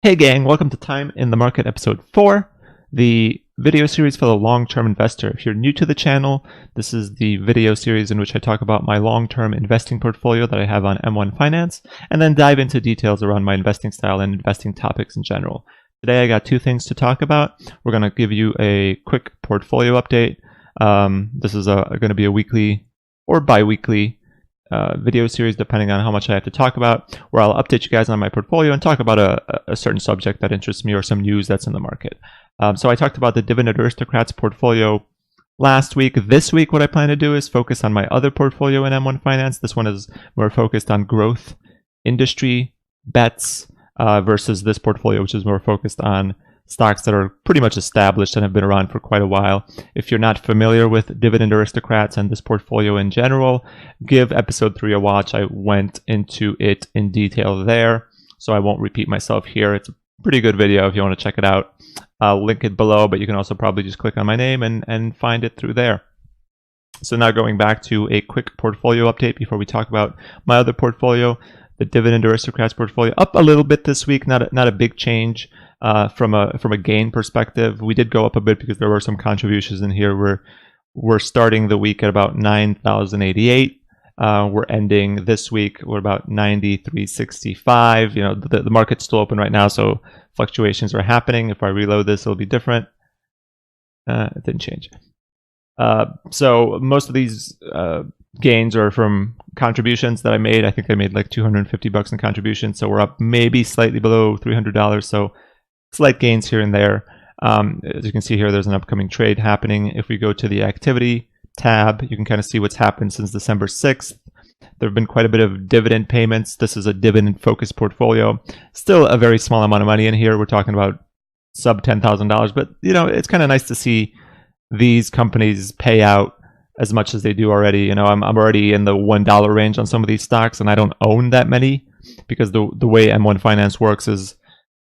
Hey gang, welcome to Time in the Market episode 4, the video series for the long-term investor. If you're new to the channel, this is the video series in which I talk about my long-term investing portfolio that I have on M1 Finance, and then dive into details around my investing style and investing topics in general. Today I got two things to talk about. We're going to give you a quick portfolio update. This is going to be a weekly or bi-weekly video series, depending on how much I have to talk about, where I'll update you guys on my portfolio and talk about a certain subject that interests me or some news that's in the market. So I talked about the Dividend Aristocrats portfolio last week. This week, what I plan to do is focus on my other portfolio in M1 Finance. This one is more focused on growth, industry, bets, versus this portfolio, which is more focused on stocks that are pretty much established and have been around for quite a while. If you're not familiar with Dividend Aristocrats and this portfolio in general, give episode 3 a watch. I went into it in detail there, so I won't repeat myself here. It's a pretty good video if you want to check it out. I'll link it below, but you can also probably just click on my name and find it through there. So now going back to a quick portfolio update before we talk about my other portfolio, the Dividend Aristocrats portfolio, up a little bit this week, not a big change. From a gain perspective, we did go up a bit because there were some contributions in here. We're starting the week at about 9,088. We're ending this week we're about 9,365. You know, the market's still open right now, so fluctuations are happening. If I reload this, it'll be different. It didn't change. So most of these gains are from contributions that I made. I think I made like $250 in contributions, so we're up maybe slightly below $300. So slight gains here and there. As you can see here, there's an upcoming trade happening. If we go to the activity tab, you can kind of see what's happened since December 6th. There have been quite a bit of dividend payments. This is a dividend-focused portfolio. Still a very small amount of money in here. We're talking about sub $10,000, but you know, it's kind of nice to see these companies pay out as much as they do already. You know, I'm already in the $1 range on some of these stocks, and I don't own that many because the way M1 Finance works is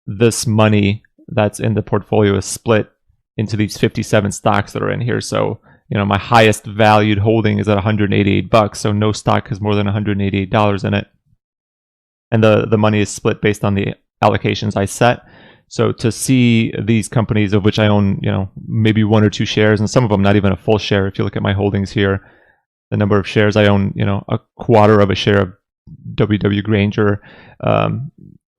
this money that's in the portfolio is split into these 57 stocks that are in here. So, you know, my highest valued holding is at $188, so no stock has more than $188 in it. And the money is split based on the allocations I set. So to see these companies, of which I own, you know, maybe 1 or 2 shares, and some of them not even a full share. If you look at my holdings here, the number of shares I own, you know, a quarter of a share of W.W. Granger,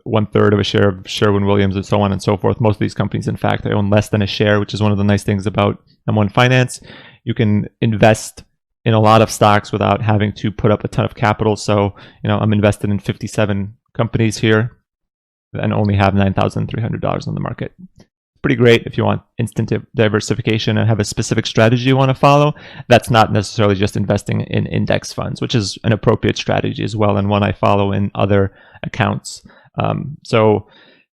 1/3 of a share of Sherwin-Williams, and so on and so forth. Most of these companies, in fact, I own less than a share, which is one of the nice things about M1 Finance. You can invest in a lot of stocks without having to put up a ton of capital. So, you know, I'm invested in 57 companies here and only have $9,300 on the market. Pretty great if you want instant diversification and have a specific strategy you want to follow. That's not necessarily just investing in index funds, which is an appropriate strategy as well, and one I follow in other accounts. So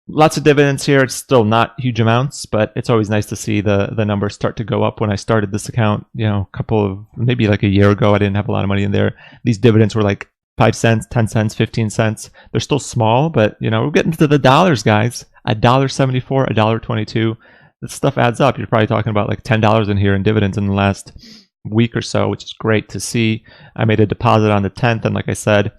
lots of dividends here. It's still not huge amounts, but it's always nice to see the numbers start to go up. When I started this account, you know, maybe like a year ago, I didn't have a lot of money in there. These dividends were like 5 cents, 10 cents, 15 cents. They're still small, but you know, we're getting to the dollars, guys. $1.74, $1.22. This stuff adds up. You're probably talking about like $10 in here in dividends in the last week or so, which is great to see. I made a deposit on the 10th, and like I said,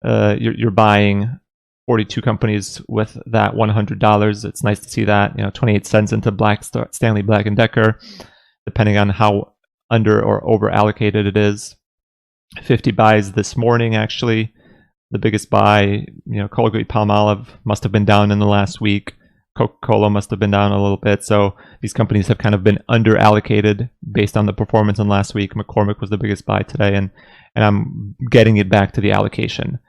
you're buying 42 companies with that $100. It's nice to see that. You know, 28 cents into Stanley Black & Decker, depending on how under or over allocated it is. 50 buys this morning, actually. The biggest buy, you know, Colgate-Palmolive must have been down in the last week. Coca-Cola must have been down a little bit. So these companies have kind of been under allocated based on the performance in last week. McCormick was the biggest buy today, and I'm getting it back to the allocation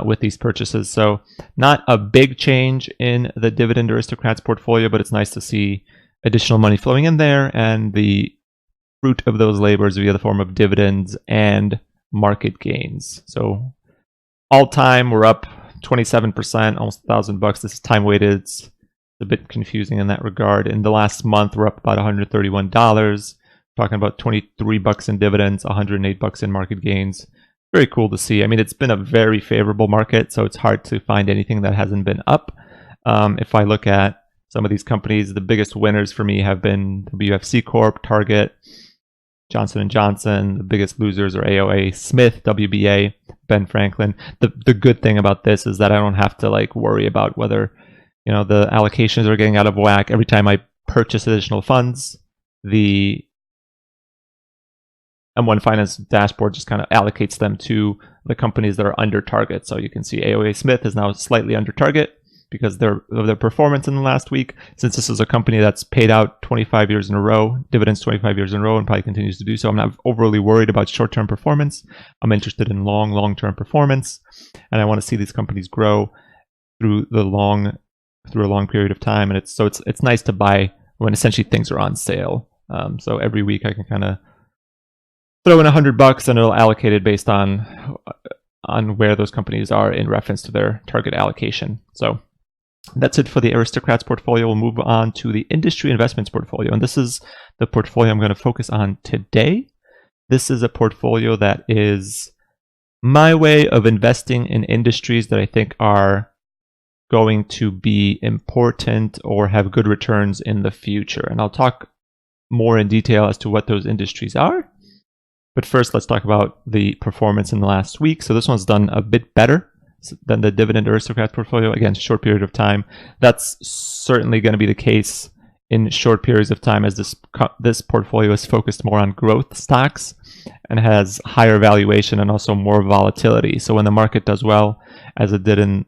with these purchases. So not a big change in the Dividend Aristocrats portfolio, but it's nice to see additional money flowing in there and the fruit of those labors via the form of dividends and market gains. So all time, we're up 27%, almost $1,000. This is time weighted. It's a bit confusing in that regard. In the last month, we're up about $131. Talking about $23 in dividends, $108 in market gains. Very cool to see. I mean, it's been a very favorable market, so it's hard to find anything that hasn't been up. If I look at some of these companies, the biggest winners for me have been WFC Corp, Target, Johnson & Johnson. The biggest losers are AOA, Smith, WBA, Ben Franklin. The good thing about this is that I don't have to like worry about whether The allocations are getting out of whack. Every time I purchase additional funds, the M1 Finance dashboard just kind of allocates them to the companies that are under target. So you can see AOA Smith is now slightly under target because of their performance in the last week. Since this is a company that's paid out 25 years in a row, dividends 25 years in a row, and probably continues to do so, I'm not overly worried about short-term performance. I'm interested in long-term performance, and I want to see these companies grow through a long period of time. And it's nice to buy when essentially things are on sale. So every week I can kind of throw in $100 and it'll allocate it based on where those companies are in reference to their target allocation. So that's it for the Aristocrats portfolio. We'll move on to the industry investments portfolio. And this is the portfolio I'm going to focus on today. This is a portfolio that is my way of investing in industries that I think are going to be important or have good returns in the future. And I'll talk more in detail as to what those industries are. But first, let's talk about the performance in the last week. So this one's done a bit better than the Dividend Aristocrats portfolio. Again, short period of time. That's certainly going to be the case in short periods of time, as this portfolio is focused more on growth stocks and has higher valuation and also more volatility. So when the market does well, as it did in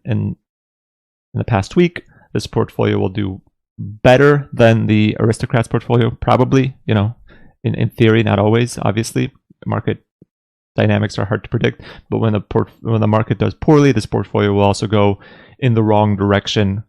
the past week, this portfolio will do better than the Aristocrats portfolio, probably, in theory, not always, obviously. Market dynamics are hard to predict, but when the market does poorly, this portfolio will also go in the wrong direction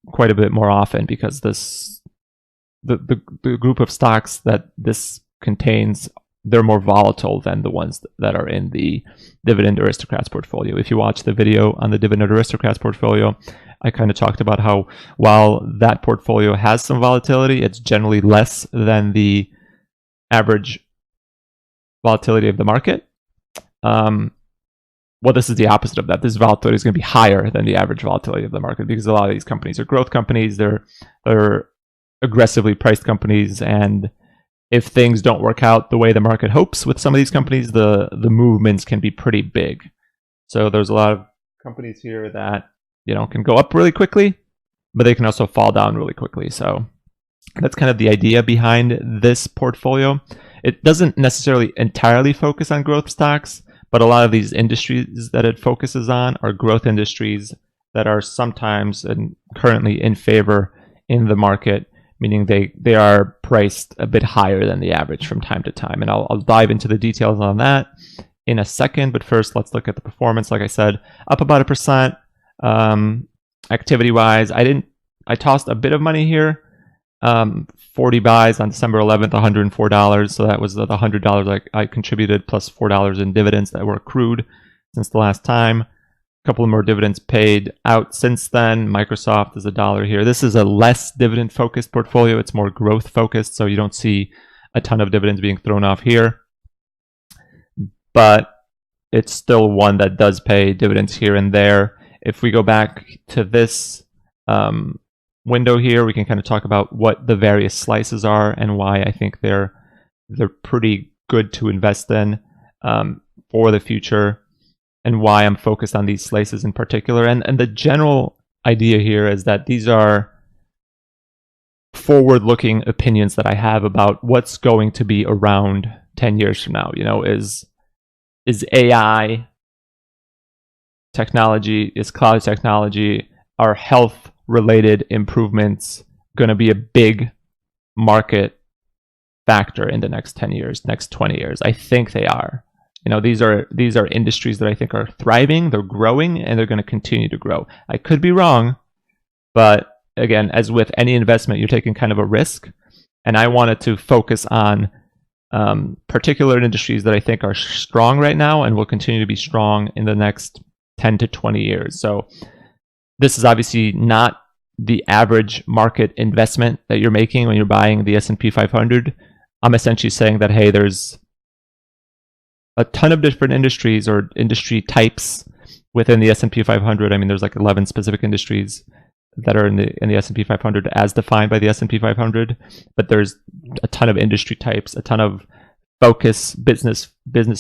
quite a bit more often, because the group of stocks that this contains, they're more volatile than the ones that are in the Dividend Aristocrats portfolio. If you watch the video on the Dividend Aristocrats portfolio, I kind of talked about how while that portfolio has some volatility, it's generally less than the average volatility of the market. Well, this is the opposite of that. This volatility is going to be higher than the average volatility of the market, because a lot of these companies are growth companies. They're aggressively priced companies, and if things don't work out the way the market hopes with some of these companies, the movements can be pretty big. So there's a lot of companies here that can go up really quickly, but they can also fall down really quickly. So that's kind of the idea behind this portfolio. It doesn't necessarily entirely focus on growth stocks, but a lot of these industries that it focuses on are growth industries that are sometimes and currently in favor in the market, meaning they are priced a bit higher than the average from time to time. And I'll dive into the details on that in a second. But first, let's look at the performance. Like I said, up about 1%. Activity-wise, I tossed a bit of money here. 40 buys on December 11th, $104. So that was the $100 I contributed, plus $4 in dividends that were accrued since the last time. A couple more dividends paid out since then. Microsoft is $1 here. This is a less dividend-focused portfolio. It's more growth-focused, so you don't see a ton of dividends being thrown off here. But it's still one that does pay dividends here and there. If we go back to this window here, we can kind of talk about what the various slices are and why I think they're pretty good to invest in for the future, and why I'm focused on these slices in particular. And the general idea here is that these are forward-looking opinions that I have about what's going to be around 10 years from now. Is AI technology, is cloud technology, are health-related improvements going to be a big market factor in the next 10 years, next 20 years? I think they are. These are industries that I think are thriving, they're growing, and they're going to continue to grow. I could be wrong, but again, as with any investment, you're taking kind of a risk, and I wanted to focus on particular industries that I think are strong right now and will continue to be strong in the next 10 to 20 years. So this is obviously not the average market investment that you're making when you're buying the S&P 500. I'm essentially saying that, hey, there's a ton of different industries or industry types within the S&P 500. I mean, there's like 11 specific industries that are in the S&P 500 as defined by the S&P 500, but there's a ton of industry types, a ton of business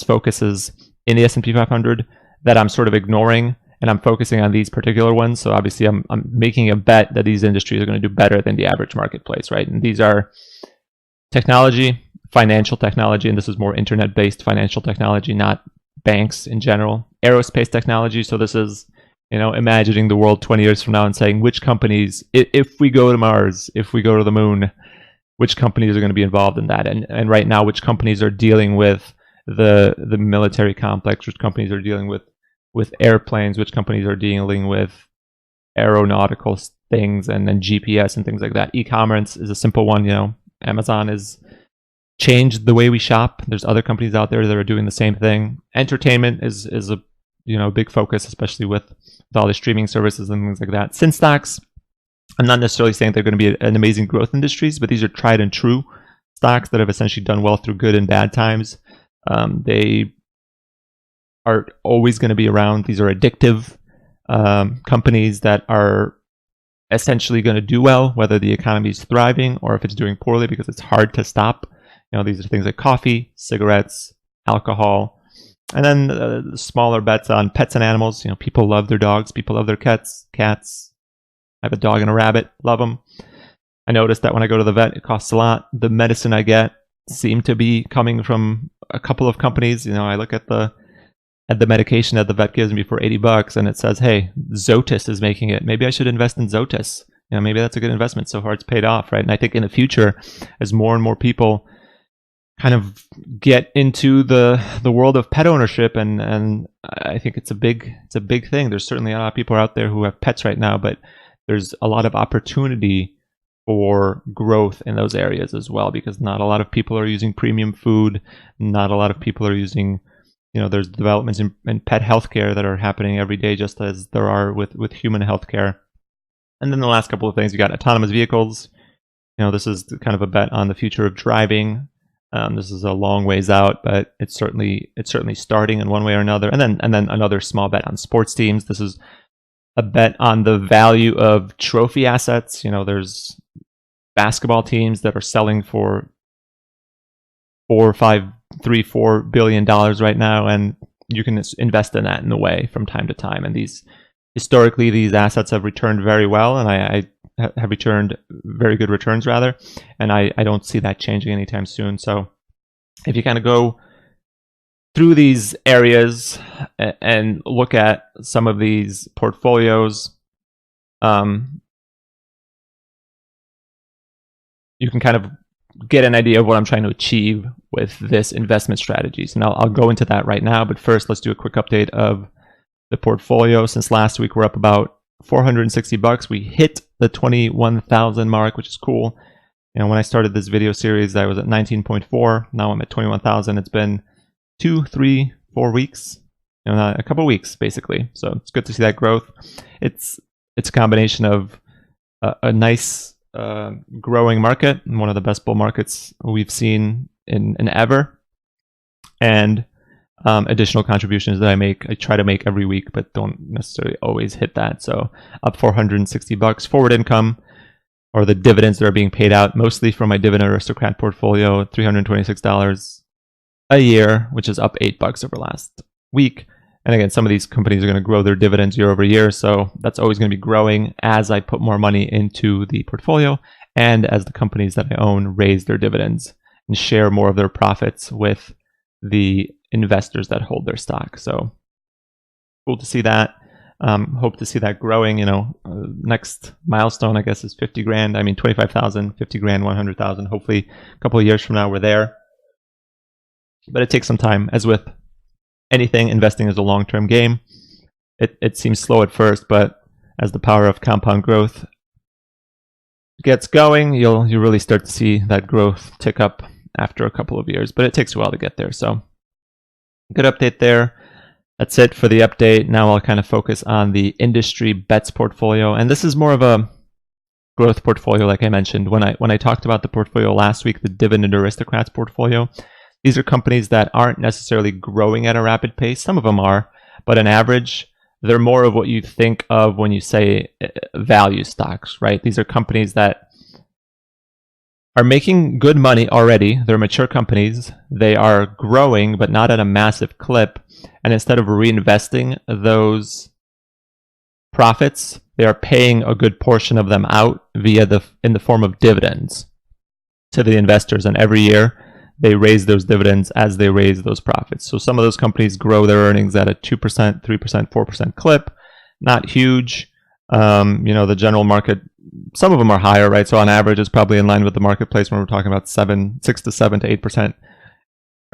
focuses in the S&P 500 that I'm sort of ignoring and I'm focusing on these particular ones. So obviously I'm making a bet that these industries are going to do better than the average marketplace, right? And these are technology, financial technology, and this is more internet-based financial technology, not banks in general. Aerospace technology, so this is, imagining the world 20 years from now and saying which companies, if we go to Mars, if we go to the moon, which companies are going to be involved in that. And right now, which companies are dealing with the military complex, which companies are dealing with airplanes, which companies are dealing with aeronautical things, and then GPS and things like that. E-commerce is a simple one. Amazon has changed the way we shop. There's other companies out there that are doing the same thing. Entertainment is a big focus, especially with all the streaming services and things like that. Sin stocks, I'm not necessarily saying they're going to be an amazing growth industries, but these are tried and true stocks that have essentially done well through good and bad times. They are always going to be around. These are addictive companies that are essentially going to do well, whether the economy is thriving or if it's doing poorly, because it's hard to stop. These are things like coffee, cigarettes, alcohol, and then the smaller bets on pets and animals. People love their dogs, people love their cats. I have a dog and a rabbit, love them. I noticed that when I go to the vet, it costs a lot. The medicine I get seem to be coming from a couple of companies. I look at the medication that the vet gives me for $80, and it says, hey, Zotis is making it. Maybe I should invest in Zotis. Maybe that's a good investment. So far, it's paid off, right? And I think in the future, as more and more people kind of get into the world of pet ownership, and I think it's a big thing. There's certainly a lot of people out there who have pets right now, but there's a lot of opportunity for growth in those areas as well, because not a lot of people are using premium food. Not a lot of people are using, there's developments in pet healthcare that are happening every day, just as there are with human healthcare. And then the last couple of things, you got autonomous vehicles. This is kind of a bet on the future of driving. This is a long ways out, but it's certainly starting in one way or another. And then another small bet on sports teams. This is a bet on the value of trophy assets. There's basketball teams that are selling for $4 billion right now, and you can invest in that in a way from time to time. And historically, these assets have returned very well, and I have returned very good returns rather, and I don't see that changing anytime soon. So if you kind of go through these areas and look at some of these portfolios, you can kind of get an idea of what I'm trying to achieve with this investment strategies. And I'll go into that right now, but first let's do a quick update of the portfolio. Since last week, we're up about $460. We hit the 21,000 mark, which is cool. When I started this video series, I was at 19.4. Now I'm at 21,000. It's been 2, 3, 4 weeks, a couple of weeks basically. So it's good to see that growth. It's a combination of a nice growing market, one of the best bull markets we've seen in ever, and additional contributions that I try to make every week, but don't necessarily always hit that. So up $460. Forward income, or the dividends that are being paid out, mostly from my Dividend Aristocrat portfolio, $326 a year, which is up $8 over last week. And again, some of these companies are going to grow their dividends year over year, so that's always going to be growing as I put more money into the portfolio, and as the companies that I own raise their dividends and share more of their profits with the investors that hold their stock. So cool to see that. Hope to see that growing. Next milestone, I guess, is 50 grand. 25,000, 50 grand, 100,000. Hopefully a couple of years from now we're there. But it takes some time. As with anything, investing is a long-term game. It seems slow at first, but as the power of compound growth gets going, you'll really start to see that growth tick up after a couple of years. But it takes a while to get there. So good update there. That's it for the update. Now I'll kind of focus on the industry bets portfolio. And this is more of a growth portfolio, like I mentioned. When I talked about the portfolio last week, the Dividend Aristocrats portfolio, these are companies that aren't necessarily growing at a rapid pace. Some of them are, but on average, they're more of what you think of when you say value stocks, right? These are companies that are making good money already. They're mature companies. They are growing, but not at a massive clip. And instead of reinvesting those profits, they are paying a good portion of them out in the form of dividends to the investors. And every year they raise those dividends as they raise those profits. So some of those companies grow their earnings at a 2%, 3%, 4% clip. Not huge. The general market, some of them are higher, right? So on average, it's probably in line with the marketplace when we're talking about 6 to 7 to 8%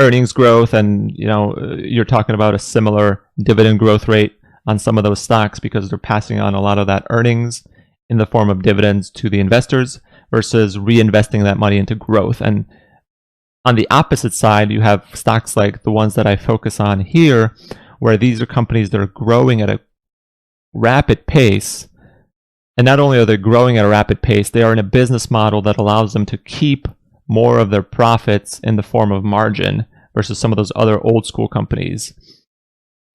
earnings growth. And, you're talking about a similar dividend growth rate on some of those stocks because they're passing on a lot of that earnings in the form of dividends to the investors versus reinvesting that money into growth. And on the opposite side, you have stocks like the ones that I focus on here, where these are companies that are growing at a rapid pace. And not only are they growing at a rapid pace, they are in a business model that allows them to keep more of their profits in the form of margin versus some of those other old school companies.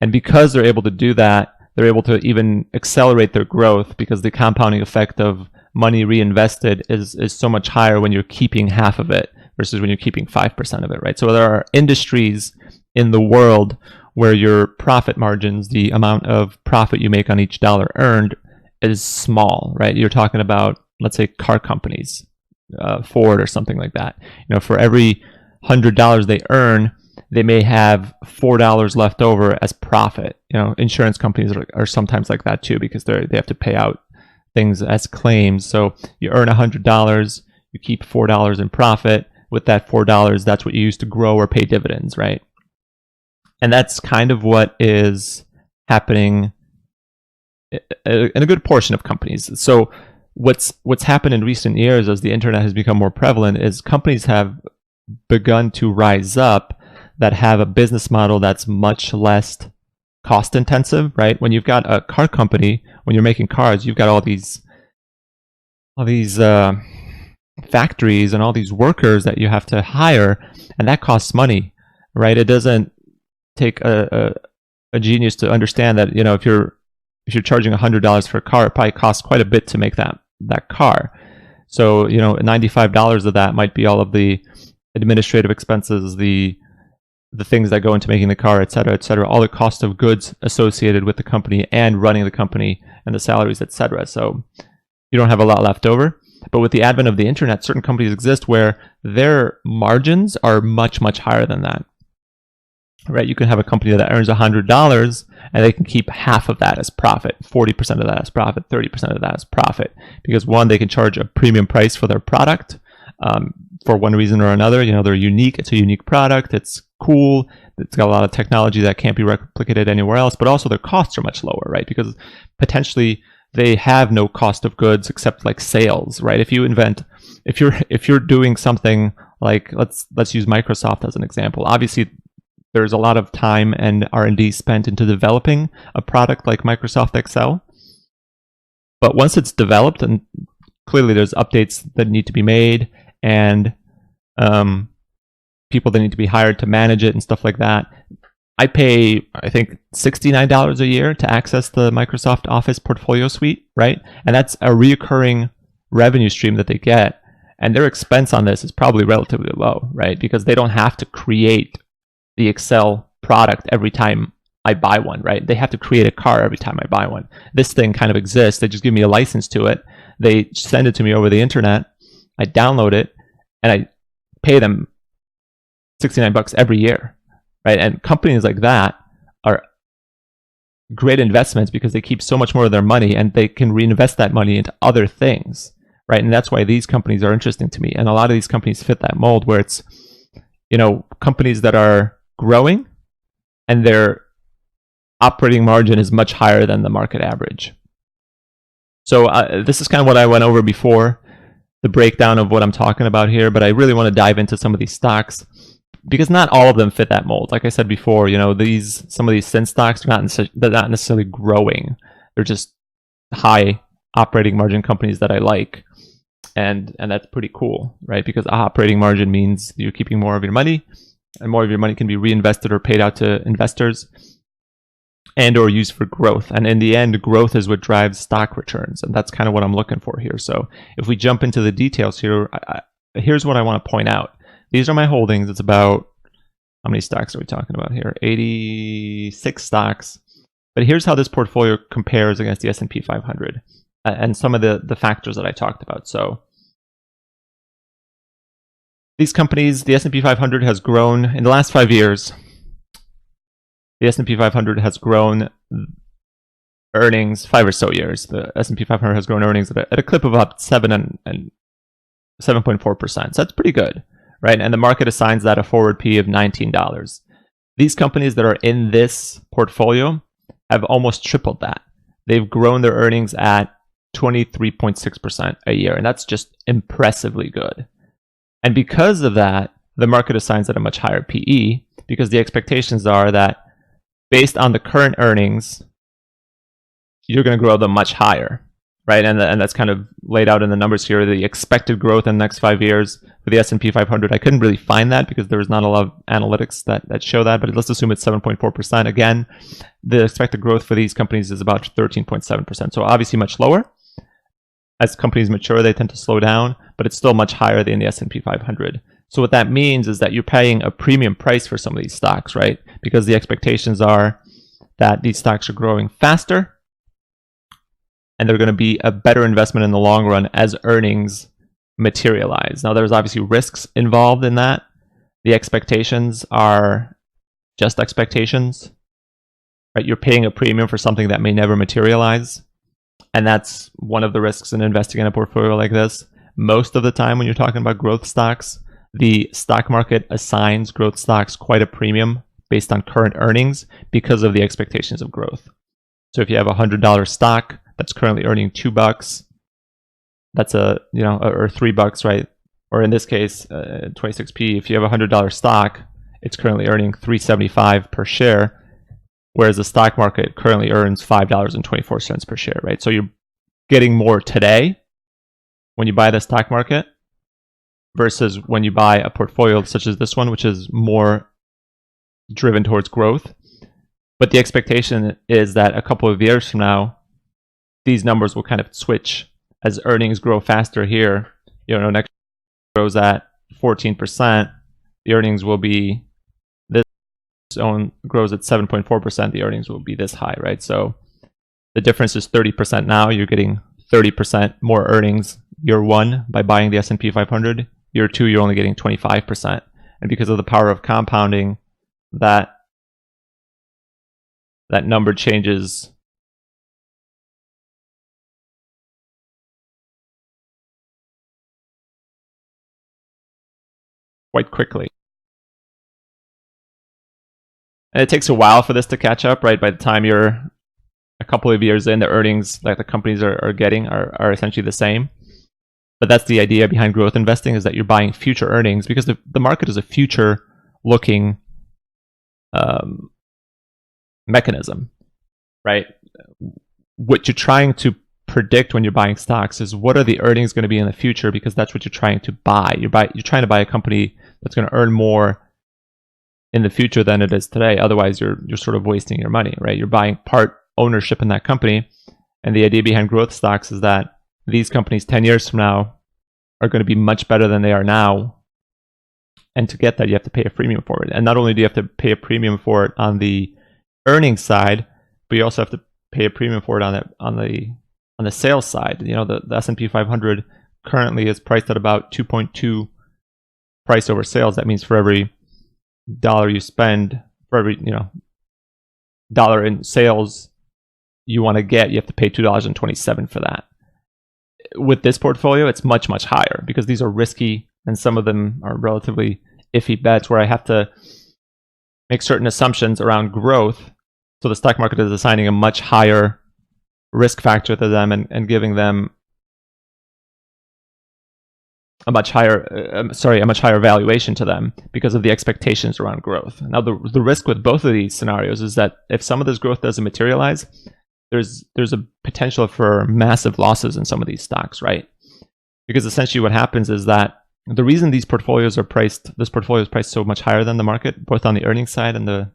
And because they're able to do that, they're able to even accelerate their growth because the compounding effect of money reinvested is so much higher when you're keeping half of it versus when you're keeping 5% of it, right? So there are industries in the world where your profit margins, the amount of profit you make on each dollar earned, is small, right? You're talking about, let's say, car companies, Ford or something like that. For every $100 they earn, they may have $4 left over as profit. Insurance companies are sometimes like that too because they have to pay out things as claims. So you earn $100, you keep $4 in profit. With that $4, that's what you use to grow or pay dividends, right? And that's kind of what is happening in a good portion of companies. So what's happened in recent years as the internet has become more prevalent is companies have begun to rise up that have a business model that's much less cost intensive, right? When you've got a car company, when you're making cars, you've got all these factories and all these workers that you have to hire, and that costs money, right? It doesn't take a genius to understand that if you're charging $100 for a car, it probably costs quite a bit to make that car. So $95 of that might be all of the administrative expenses, the things that go into making the car, et cetera, all the cost of goods associated with the company and running the company and the salaries, et cetera. So you don't have a lot left over. But with the advent of the internet, certain companies exist where their margins are much, much higher than that. Right? You can have a company that earns $100 and they can keep half of that as profit, 40% of that as profit, 30% of that as profit. Because one, they can charge a premium price for their product for one reason or another. They're unique. It's a unique product. It's cool. It's got a lot of technology that can't be replicated anywhere else. But also their costs are much lower, right? Because potentially they have no cost of goods except like sales, right? If you're doing something like let's use Microsoft as an example. Obviously, there's a lot of time and R&D spent into developing a product like Microsoft Excel. But once it's developed, and clearly there's updates that need to be made and people that need to be hired to manage it and stuff like that. I pay, I think, $69 a year to access the Microsoft Office portfolio suite, right? And that's a reoccurring revenue stream that they get. And their expense on this is probably relatively low, right? Because they don't have to create the Excel product every time I buy one, right? They have to create a car every time I buy one. This thing kind of exists. They just give me a license to it. They send it to me over the internet. I download it and I pay them $69 every year, right? And companies like that are great investments because they keep so much more of their money and they can reinvest that money into other things, right? And that's why these companies are interesting to me. And a lot of these companies fit that mold where it's, companies that are growing and their operating margin is much higher than the market average. So this is kind of what I went over before, the breakdown of what I'm talking about here, but I really want to dive into some of these stocks because not all of them fit that mold. Like I said before, some of these sin stocks they're not necessarily growing. They're just high operating margin companies that I like. And that's pretty cool, right? Because operating margin means you're keeping more of your money and more of your money can be reinvested or paid out to investors and or used for growth. And in the end, growth is what drives stock returns. And that's kind of what I'm looking for here. So if we jump into the details here, here's what I want to point out. These are my holdings. It's about, how many stocks are we talking about here? 86 stocks. But here's how this portfolio compares against the S&P 500 and some of the factors that I talked about. So these companies, the S&P 500 has grown in the last 5 years. The S&P 500 has grown earnings 5 or so years. The S&P 500 has grown earnings at a clip of about 7.4%. So that's pretty good, right? And the market assigns that a forward P of $19. These companies that are in this portfolio have almost tripled that. They've grown their earnings at 23.6% a year, and that's just impressively good. And because of that, the market assigns it a much higher PE, because the expectations are that based on the current earnings, you're going to grow them much higher, right? And that's kind of laid out in the numbers here. The expected growth in the next 5 years for the S&P 500, I couldn't really find that because there's not a lot of analytics that show that, but let's assume it's 7.4%. Again, the expected growth for these companies is about 13.7%. So obviously much lower. As companies mature, they tend to slow down, but it's still much higher than the S&P 500. So what that means is that you're paying a premium price for some of these stocks, right? Because the expectations are that these stocks are growing faster, and they're going to be a better investment in the long run as earnings materialize. Now, there's obviously risks involved in that. The expectations are just expectations, right? You're paying a premium for something that may never materialize. And that's one of the risks in investing in a portfolio like this. Most of the time when you're talking about growth stocks, the stock market assigns growth stocks quite a premium based on current earnings because of the expectations of growth. So if you have a $100 stock that's currently earning $2, that's or $3, right? Or in this case, 26p. If you have a $100 stock, it's currently earning $3.75 per share, whereas the stock market currently earns $5.24 per share, right? So you're getting more today when you buy the stock market versus when you buy a portfolio such as this one, which is more driven towards growth. But the expectation is that a couple of years from now, these numbers will kind of switch as earnings grow faster here. Next year grows at 14%, the earnings will be this own grows at 7.4%, the earnings will be this high, right? So the difference is 30% now. You're getting 30% more earnings year one by buying the S&P 500. Year two, you're only getting 25%. And because of the power of compounding, that number changes quite quickly. And it takes a while for this to catch up, right? By the time you're a couple of years in, the earnings that the companies are getting are essentially the same. But that's the idea behind growth investing, is that you're buying future earnings, because the market is a future-looking mechanism, right? What you're trying to predict when you're buying stocks is what are the earnings going to be in the future, because that's what you're trying to buy. You're trying to buy a company that's going to earn more in the future than it is today. Otherwise, you're sort of wasting your money, right? You're buying part ownership in that company. And the idea behind growth stocks is that these companies 10 years from now are going to be much better than they are now. And to get that, you have to pay a premium for it. And not only do you have to pay a premium for it on the earnings side, but you also have to pay a premium for it on the sales side. The S&P 500 currently is priced at about 2.2 price over sales. That means for every dollar you spend, for every dollar in sales you want to get, you have to pay $2.27 for that. With this portfolio, it's much, much higher, because these are risky and some of them are relatively iffy bets where I have to make certain assumptions around growth. So the stock market is assigning a much higher risk factor to them and giving them a much higher valuation to them because of the expectations around growth. Now, the risk with both of these scenarios is that if some of this growth doesn't materialize, there's a potential for massive losses in some of these stocks, right? Because essentially what happens is that the reason this portfolio is priced so much higher than the market, both on the earnings side and the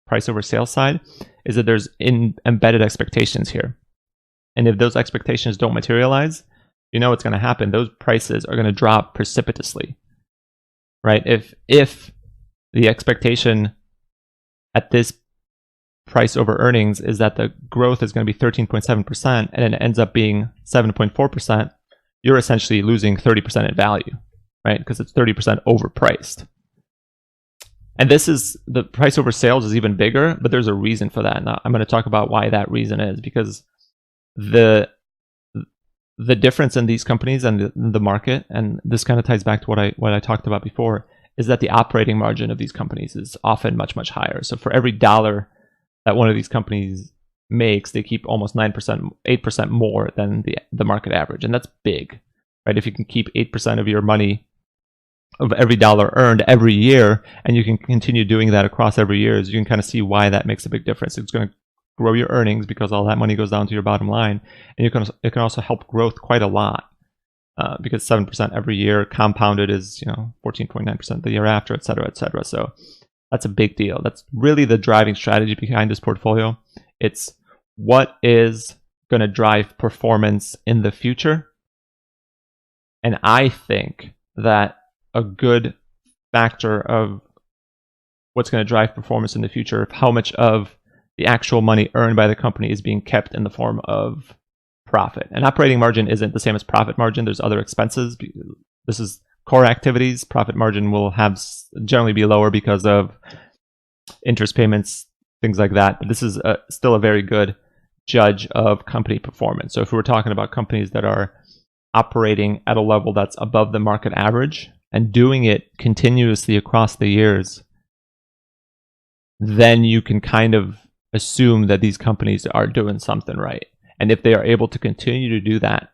price over sales side, is that there's embedded expectations here. And if those expectations don't materialize, what's going to happen. Those prices are going to drop precipitously, right? If the expectation at this price over earnings is that the growth is going to be 13.7% and it ends up being 7.4%, you're essentially losing 30% in value, right? Because it's 30% overpriced. And this is, the price over sales is even bigger, but there's a reason for that. And I'm going to talk about why that reason is, because the difference in these companies and the market, and this kind of ties back to what I talked about before, is that the operating margin of these companies is often much, much higher. So for every dollar that one of these companies makes, they keep almost 9%, 8% more than the market average. And that's big, right? If you can keep 8% of your money, of every dollar earned every year, and you can continue doing that across every year, you can kind of see why that makes a big difference. It's going to grow your earnings because all that money goes down to your bottom line, and it can also help growth quite a lot because 7% every year compounded is 14.9% the year after, et cetera, et cetera. So that's a big deal. That's really the driving strategy behind this portfolio. It's what is going to drive performance in the future, and I think that a good factor of what's going to drive performance in the future, how much of the actual money earned by the company is being kept in the form of profit. And operating margin isn't the same as profit margin. There's other expenses. This is core activities. Profit margin will generally be lower because of interest payments, things like that. But this is still a very good judge of company performance. So if we were talking about companies that are operating at a level that's above the market average, and doing it continuously across the years, then you can kind of assume that these companies are doing something right. And if they are able to continue to do that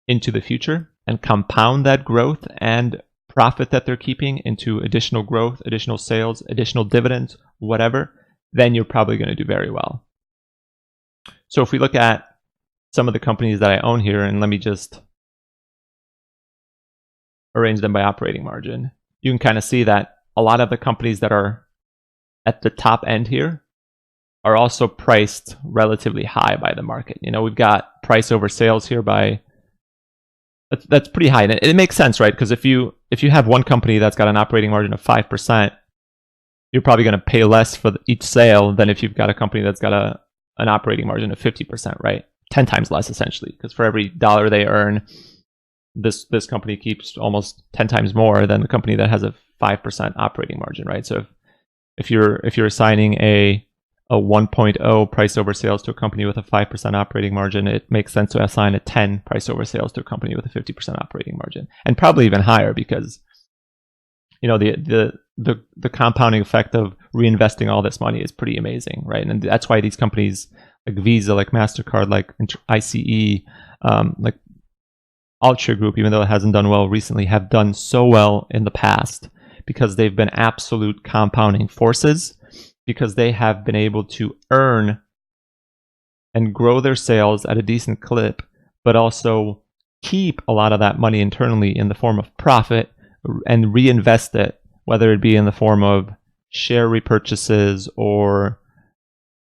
into the future and compound that growth and profit that they're keeping into additional growth, additional sales, additional dividends, whatever, then you're probably going to do very well. So if we look at some of the companies that I own here, and let me just arrange them by operating margin, you can kind of see that a lot of the companies that are at the top end here are also priced relatively high by the market. We've got price over sales here that's pretty high. And it makes sense, right? Because if you have one company that's got an operating margin of 5%, you're probably going to pay less for each sale than if you've got a company that's got an operating margin of 50%, right? 10 times less, essentially, because for every dollar they earn, this company keeps almost 10 times more than the company that has a 5% operating margin, right? So if you're assigning a 1.0 price over sales to a company with a 5% operating margin, it makes sense to assign a 10 price over sales to a company with a 50% operating margin, and probably even higher, because the compounding effect of reinvesting all this money is pretty amazing, right? And that's why these companies like Visa, like MasterCard, like ICE, like Ultra Group, even though it hasn't done well recently, have done so well in the past because they've been absolute compounding forces, because they have been able to earn and grow their sales at a decent clip, but also keep a lot of that money internally in the form of profit and reinvest it, whether it be in the form of share repurchases or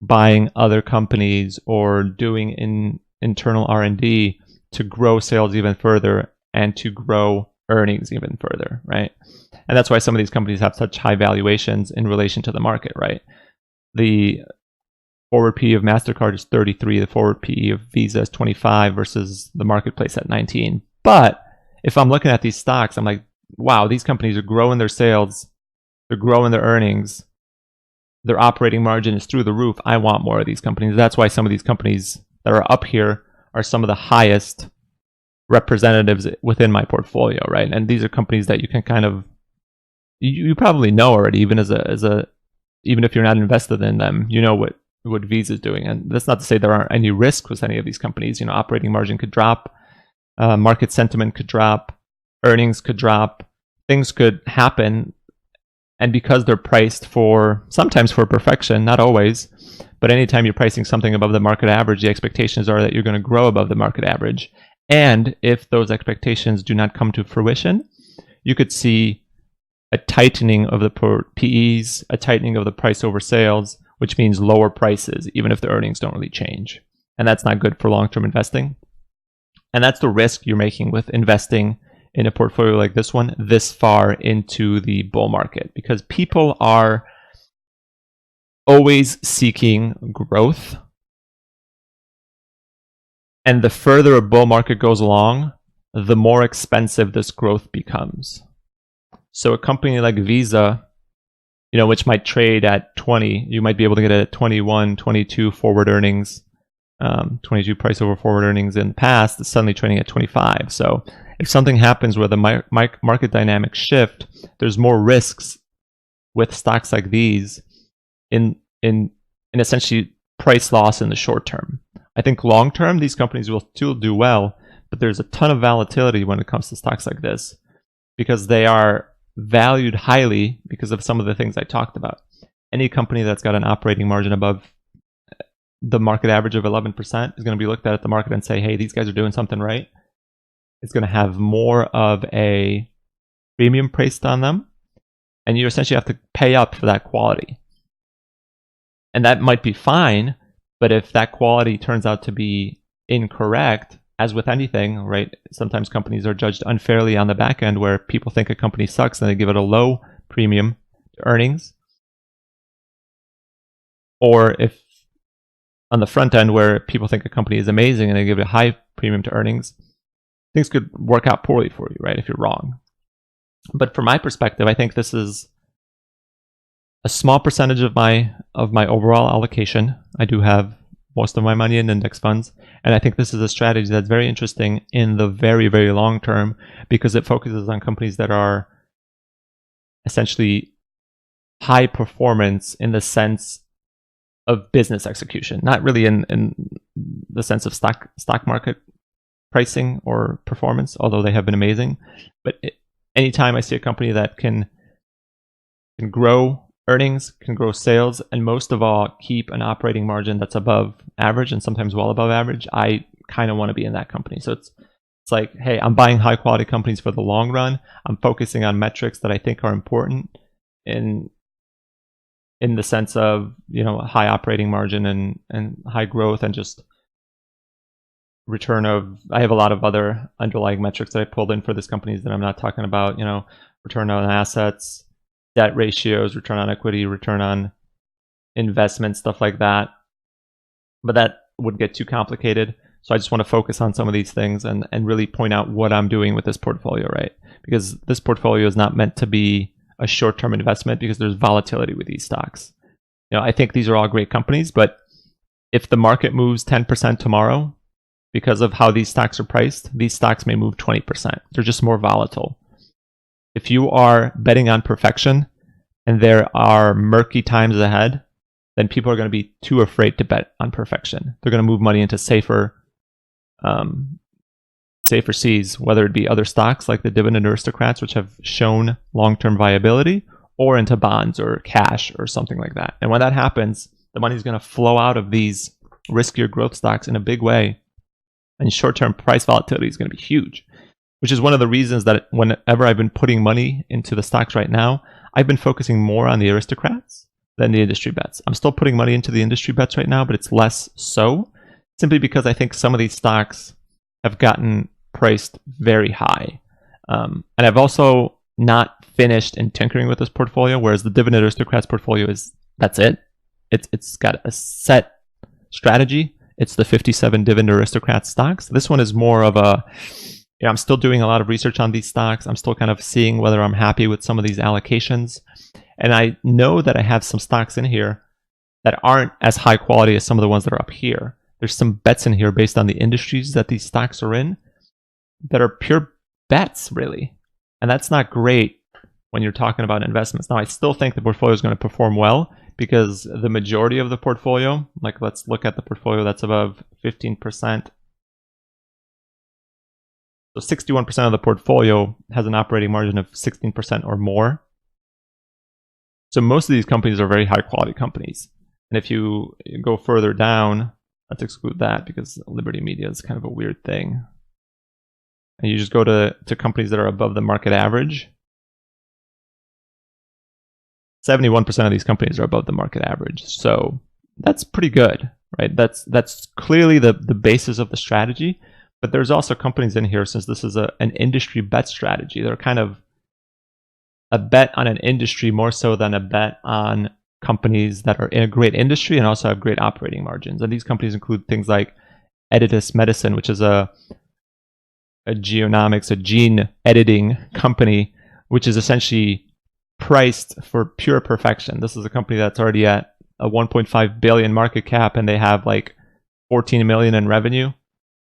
buying other companies or doing internal R&D to grow sales even further and to grow earnings even further, right? And that's why some of these companies have such high valuations in relation to the market, right? The forward PE of MasterCard is 33, the forward PE of Visa is 25 versus the marketplace at 19. But if I'm looking at these stocks, I'm like, wow, these companies are growing their sales, they're growing their earnings, their operating margin is through the roof. I want more of these companies. That's why some of these companies that are up here are some of the highest representatives within my portfolio, right? And these are companies that you can kind of, you probably know already, even even if you're not invested in them, what Visa is doing. And that's not to say there aren't any risks with any of these companies. Operating margin could drop, market sentiment could drop, earnings could drop, things could happen. And because they're priced sometimes for perfection, not always, but anytime you're pricing something above the market average, the expectations are that you're going to grow above the market average. And if those expectations do not come to fruition, you could see a tightening of the PEs, a tightening of the price over sales, which means lower prices, even if the earnings don't really change. And that's not good for long-term investing. And that's the risk you're making with investing in a portfolio like this one this far into the bull market, because people are always seeking growth. And the further a bull market goes along, the more expensive this growth becomes. So a company like Visa, which might trade at 20, you might be able to get a 21, 22 forward earnings, 22 price over forward earnings in the past, it's suddenly trading at 25. So if something happens where the market dynamics shift, there's more risks with stocks like these in essentially price loss in the short term. I think long term, these companies will still do well, but there's a ton of volatility when it comes to stocks like this because they are valued highly because of some of the things I talked about. Any company that's got an operating margin above the market average of 11% is going to be looked at the market and say, hey, these guys are doing something right. It's going to have more of a premium placed on them, and you essentially have to pay up for that quality. And that might be fine, but if that quality turns out to be incorrect, as with anything, right? Sometimes companies are judged unfairly on the back end where people think a company sucks and they give it a low premium to earnings. Or if on the front end where people think a company is amazing and they give it a high premium to earnings, things could work out poorly for you, right? If you're wrong. But from my perspective, I think this is a small percentage of my overall allocation. I do have most of my money in index funds, and I think this is a strategy that's very interesting in the very, very long term because it focuses on companies that are essentially high performance in the sense of business execution, not really in the sense of stock market pricing or performance, although they have been amazing. But anytime I see a company that can grow earnings, can grow sales, and most of all, keep an operating margin that's above average and sometimes well above average, I kind of want to be in that company. So it's like, hey, I'm buying high quality companies for the long run. I'm focusing on metrics that I think are important in the sense of, high operating margin and high growth and just return of, I have a lot of other underlying metrics that I pulled in for these companies that I'm not talking about, return on assets, debt ratios, return on equity, return on investment, stuff like that. But that would get too complicated. So I just want to focus on some of these things and really point out what I'm doing with this portfolio, right? Because this portfolio is not meant to be a short-term investment because there's volatility with these stocks. I think these are all great companies, but if the market moves 10% tomorrow because of how these stocks are priced, these stocks may move 20%. They're just more volatile. If you are betting on perfection and there are murky times ahead, then people are going to be too afraid to bet on perfection. They're going to move money into safer seas, whether it be other stocks like the Dividend Aristocrats, which have shown long-term viability, or into bonds or cash or something like that. And when that happens, the money is going to flow out of these riskier growth stocks in a big way. And short-term price volatility is going to be huge, which is one of the reasons that whenever I've been putting money into the stocks right now, I've been focusing more on the aristocrats than the industry bets. I'm still putting money into the industry bets right now, but it's less so, simply because I think some of these stocks have gotten priced very high. And I've also not finished in tinkering with this portfolio, whereas the Dividend Aristocrats portfolio that's it. It's got a set strategy. It's the 57 Dividend Aristocrats stocks. This one is more of a, I'm still doing a lot of research on these stocks. I'm still kind of seeing whether I'm happy with some of these allocations. And I know that I have some stocks in here that aren't as high quality as some of the ones that are up here. There's some bets in here based on the industries that these stocks are in that are pure bets, really. And that's not great when you're talking about investments. Now, I still think the portfolio is going to perform well because the majority of the portfolio, like let's look at the portfolio that's above 15%. So 61% of the portfolio has an operating margin of 16% or more. So most of these companies are very high quality companies. And if you go further down, let's exclude that because Liberty Media is kind of a weird thing. And you just go to companies that are above the market average. 71% of these companies are above the market average. So that's pretty good, right? That's clearly the basis of the strategy. But there's also companies in here, since this is an industry bet strategy, they're kind of a bet on an industry more so than a bet on companies that are in a great industry and also have great operating margins. And these companies include things like Editas Medicine, which is a genomics, a gene editing company, which is essentially priced for pure perfection. This is a company that's already at a 1.5 billion market cap, and they have like 14 million in revenue,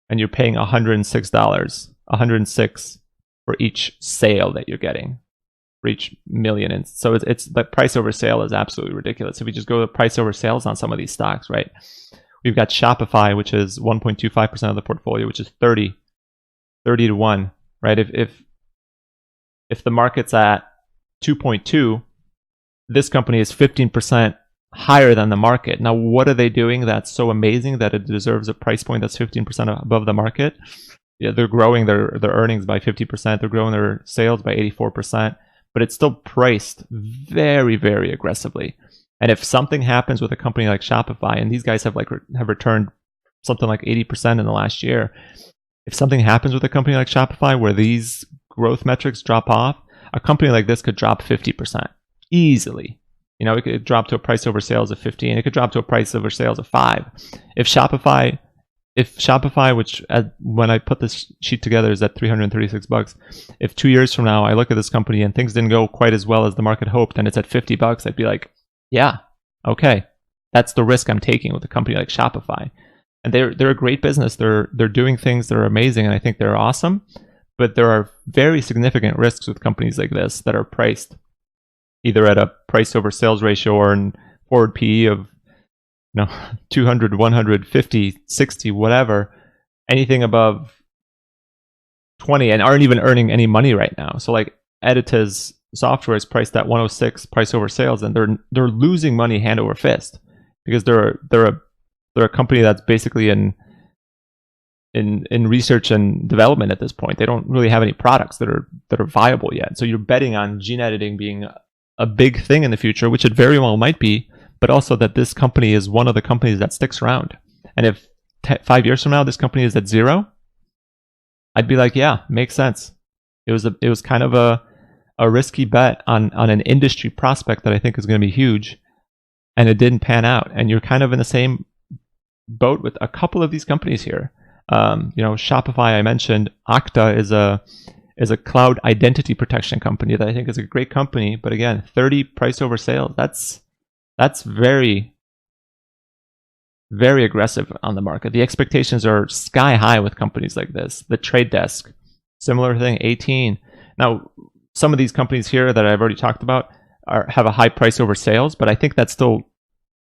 and you're paying $106 for each sale that you're getting, for each million. And so it's the price over sale is absolutely ridiculous. If we just go to price over sales on some of these stocks, right? We've got Shopify, which is 1.25% of the portfolio, which is 30 to 1, right? If the market's at 2.2, this company is 15% higher than the market. Now, what are they doing that's so amazing that it deserves a price point that's 15% above the market? Yeah, they're growing their earnings by 50%. They're growing their sales by 84%, but it's still priced very, very aggressively. And if something happens with a company like Shopify, and these guys have returned something like 80% in the last year, if something happens with a company like Shopify where these growth metrics drop off, a company like this could drop 50% easily. You know, it could drop to a price over sales of 15. It could drop to a price over sales of 5. If Shopify, which when I put this sheet together is at $336, if 2 years from now I look at this company and things didn't go quite as well as the market hoped and it's at $50, I'd be like, yeah, okay, that's the risk I'm taking with a company like Shopify. And they're a great business. They're doing things that are amazing, and I think they're awesome. But there are very significant risks with companies like this that are priced either at a price over sales ratio or in forward PE of 200, 150, 60, whatever, anything above 20, and aren't even earning any money right now. So like Editas software is priced at 106 price over sales, and they're losing money hand over fist because they're a company that's basically in research and development at this point. They don't really have any products that are viable yet. So you're betting on gene editing being a big thing in the future, which it very well might be, but also that this company is one of the companies that sticks around. And if 5 years from now this company is at 0, I'd be like, yeah, makes sense. It was kind of a risky bet on an industry prospect that I think is going to be huge, and it didn't pan out. And you're kind of in the same boat with a couple of these companies here. Shopify, I mentioned. Okta is a cloud identity protection company that I think is a great company. But again, 30 price over sales, that's very, very aggressive on the market. The expectations are sky high with companies like this. The Trade Desk, similar thing, 18. Now, some of these companies here that I've already talked about have a high price over sales, but I think that's still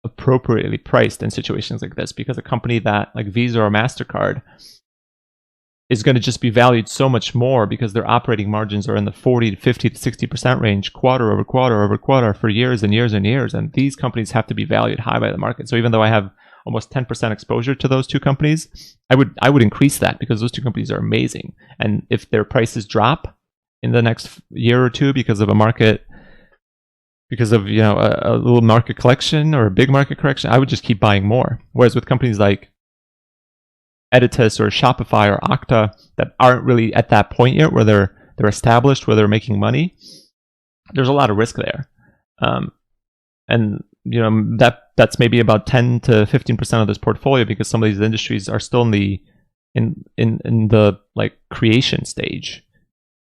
appropriately priced in situations like this, because a company that like Visa or MasterCard is going to just be valued so much more because their operating margins are in the 40 to 50 to 60% range quarter over quarter over quarter for years and years and years. And these companies have to be valued high by the market. So even though I have almost 10% exposure to those two companies, I would increase that because those two companies are amazing. And if their prices drop in the next year or two because of a little market collection or a big market correction, I would just keep buying more. Whereas with companies like Editas or Shopify or Okta that aren't really at that point yet where they're established, where they're making money, there's a lot of risk there. And that's maybe about 10 to 15% of this portfolio, because some of these industries are still in the like creation stage.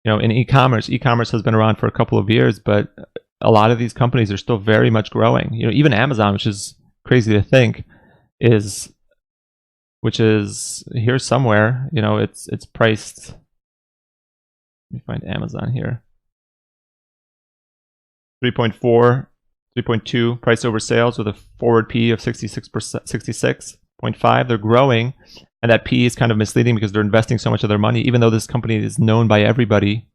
In e-commerce has been around for a couple of years, but a lot of these companies are still very much growing. Even Amazon, which is crazy to think, which is here somewhere. It's priced. Let me find Amazon here. 3.4, 3.2 price over sales with a forward PE of 66.5. They're growing, and that PE is kind of misleading because they're investing so much of their money. Even though this company is known by everybody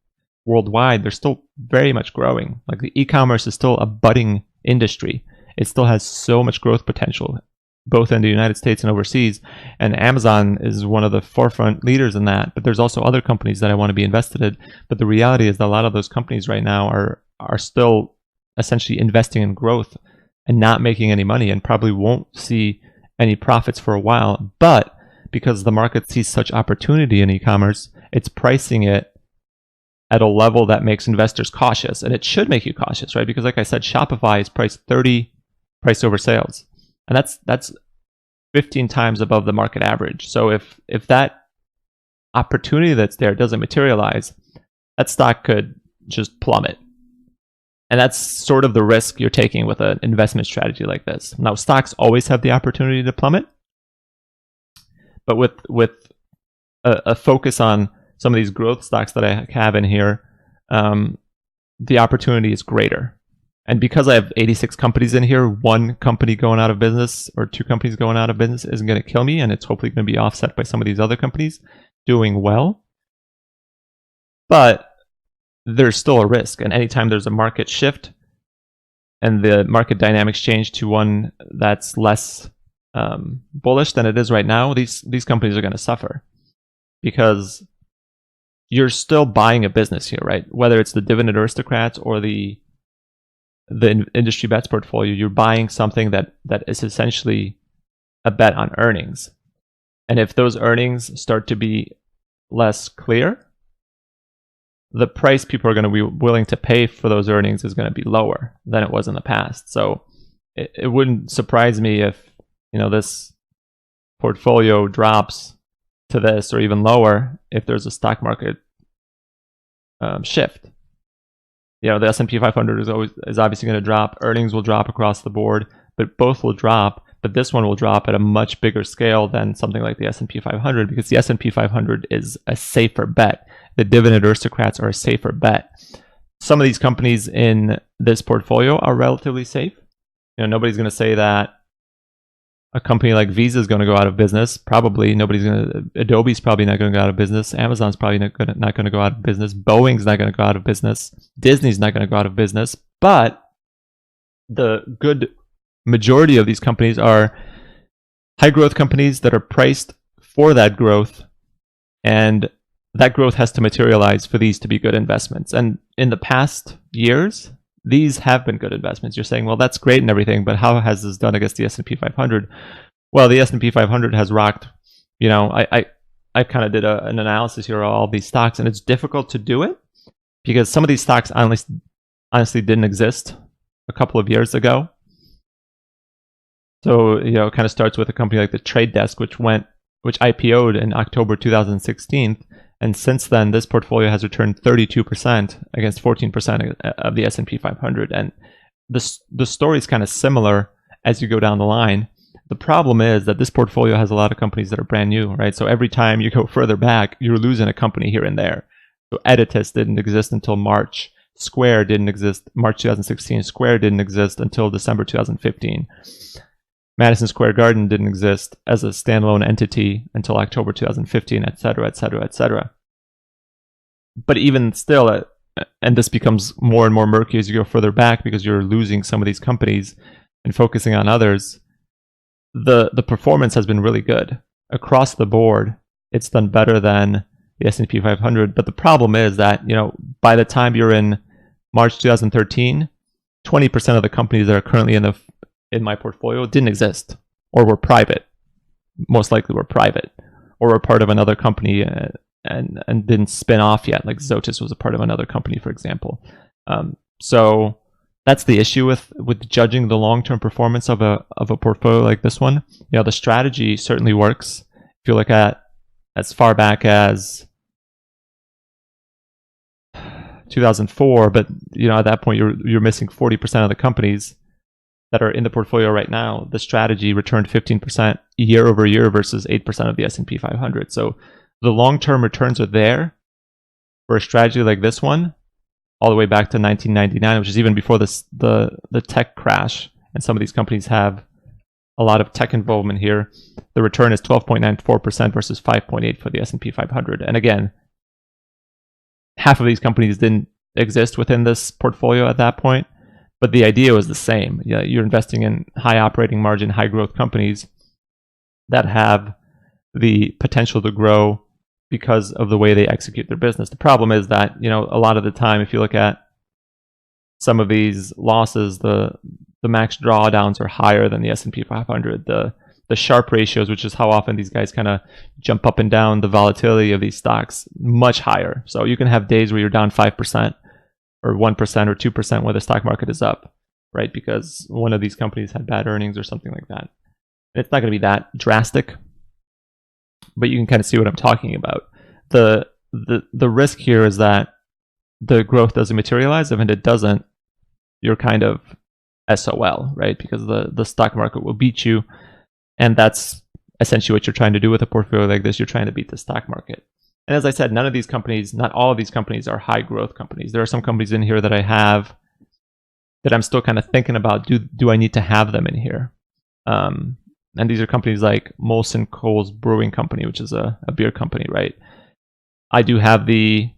worldwide, they're still very much growing. Like the e-commerce is still a budding industry. It still has so much growth potential, both in the United States and overseas. And Amazon is one of the forefront leaders in that. But there's also other companies that I want to be invested in. But the reality is that a lot of those companies right now are still essentially investing in growth and not making any money, and probably won't see any profits for a while. But because the market sees such opportunity in e-commerce, it's pricing it at a level that makes investors cautious. And it should make you cautious, right? Because like I said, Shopify is priced 30 price over sales. And that's 15 times above the market average. So if that opportunity that's there doesn't materialize, that stock could just plummet. And that's sort of the risk you're taking with an investment strategy like this. Now, stocks always have the opportunity to plummet, but with a focus on some of these growth stocks that I have in here, the opportunity is greater. And because I have 86 companies in here, one company going out of business or two companies going out of business isn't going to kill me, and it's hopefully going to be offset by some of these other companies doing well. But there's still a risk, and anytime there's a market shift and the market dynamics change to one that's less bullish than it is right now, these companies are going to suffer, because you're still buying a business here, right? Whether it's the Dividend Aristocrats or the industry bets portfolio, you're buying something that is essentially a bet on earnings. And if those earnings start to be less clear, the price people are going to be willing to pay for those earnings is going to be lower than it was in the past. So it wouldn't surprise me if, this portfolio drops to this or even lower if there's a stock market shift. The S&P 500 is obviously going to drop. Earnings will drop across the board, but both will drop. But this one will drop at a much bigger scale than something like the S&P 500, because the S&P 500 is a safer bet. The Dividend Aristocrats are a safer bet. Some of these companies in this portfolio are relatively safe. Nobody's going to say that a company like Visa is going to go out of business. Probably Adobe's probably not going to go out of business. Amazon's probably not going to go out of business. Boeing's not going to go out of business. Disney's not going to go out of business. But the good majority of these companies are high growth companies that are priced for that growth, and that growth has to materialize for these to be good investments. And in the past years, these have been good investments. You're saying, well, that's great and everything, but how has this done against the S&P 500? Well, the S&P 500 has rocked. I kind of did an analysis here of all these stocks, and it's difficult to do it because some of these stocks honestly didn't exist a couple of years ago. So, it kind of starts with a company like the Trade Desk, which IPO'd in October 2016. And since then, this portfolio has returned 32% against 14% of the S&P 500. And the story is kind of similar as you go down the line. The problem is that this portfolio has a lot of companies that are brand new, right? So every time you go further back, you're losing a company here and there. So Editus didn't exist until March. Square didn't exist March 2016. Square didn't exist until December 2015. Madison Square Garden didn't exist as a standalone entity until October 2015, et cetera, et cetera, et cetera. But even still, and this becomes more and more murky as you go further back because you're losing some of these companies and focusing on others, the performance has been really good. Across the board, it's done better than the S&P 500. But the problem is that, by the time you're in March 2013, 20% of the companies that are currently in my portfolio didn't exist, or were private. Most likely were private, or were part of another company and didn't spin off yet. Like Zoetis was a part of another company, for example. So that's the issue with judging the long-term performance of a portfolio like this one. The strategy certainly works. If you look at as far back as 2004, but at that point you're missing 40% of the companies that are in the portfolio right now. The strategy returned 15% year over year versus 8% of the S&P 500. So the long-term returns are there for a strategy like this one, all the way back to 1999, which is even before the tech crash. And some of these companies have a lot of tech involvement here. The return is 12.94% versus 5.8% for the S&P 500. And again, half of these companies didn't exist within this portfolio at that point. But the idea was the same. You're investing in high operating margin, high growth companies that have the potential to grow because of the way they execute their business. The problem is that, a lot of the time, if you look at some of these losses, the max drawdowns are higher than the S&P 500. The the Sharpe ratios, which is how often these guys kind of jump up and down, the volatility of these stocks, much higher. So you can have days where you're down 5% or 1% or 2% where the stock market is up, right? Because one of these companies had bad earnings or something like that. It's not going to be that drastic, but you can kind of see what I'm talking about. The risk here is that the growth doesn't materialize. If it doesn't, you're kind of SOL, right? Because the stock market will beat you. And that's essentially what you're trying to do with a portfolio like this. You're trying to beat the stock market. And as I said, none of these companies, not all of these companies are high growth companies. There are some companies in here that I have that I'm still kind of thinking about, do I need to have them in here? And these are companies like Molson Coors Brewing Company, which is a beer company, right? I do have the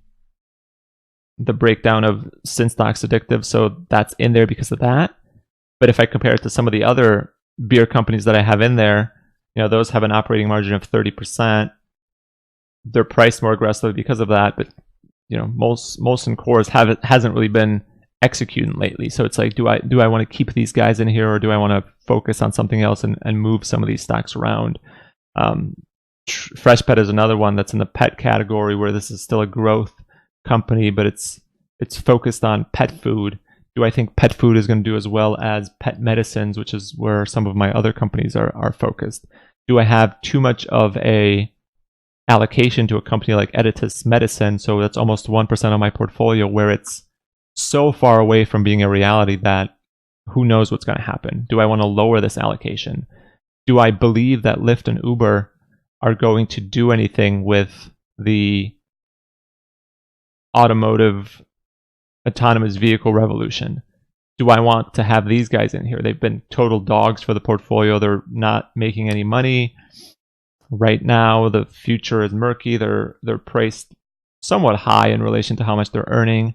breakdown of sin stocks addictive, so that's in there because of that. But if I compare it to some of the other beer companies that I have in there, those have an operating margin of 30%. They're priced more aggressively because of that, but Molson Coors hasn't really been executing lately. So it's like, do I want to keep these guys in here, or do I want to focus on something else and move some of these stocks around? Freshpet is another one that's in the pet category, where this is still a growth company, but it's focused on pet food. Do I think pet food is going to do as well as pet medicines, which is where some of my other companies are focused? Do I have too much of a allocation to a company like Editas Medicine, so that's almost 1% of my portfolio, where it's so far away from being a reality that who knows what's going to happen? Do I want to lower this allocation? Do I believe that Lyft and Uber are going to do anything with the automotive autonomous vehicle revolution? Do I want to have these guys in here? They've been total dogs for the portfolio. They're not making any money right now. The future is murky. They're priced somewhat high in relation to how much they're earning.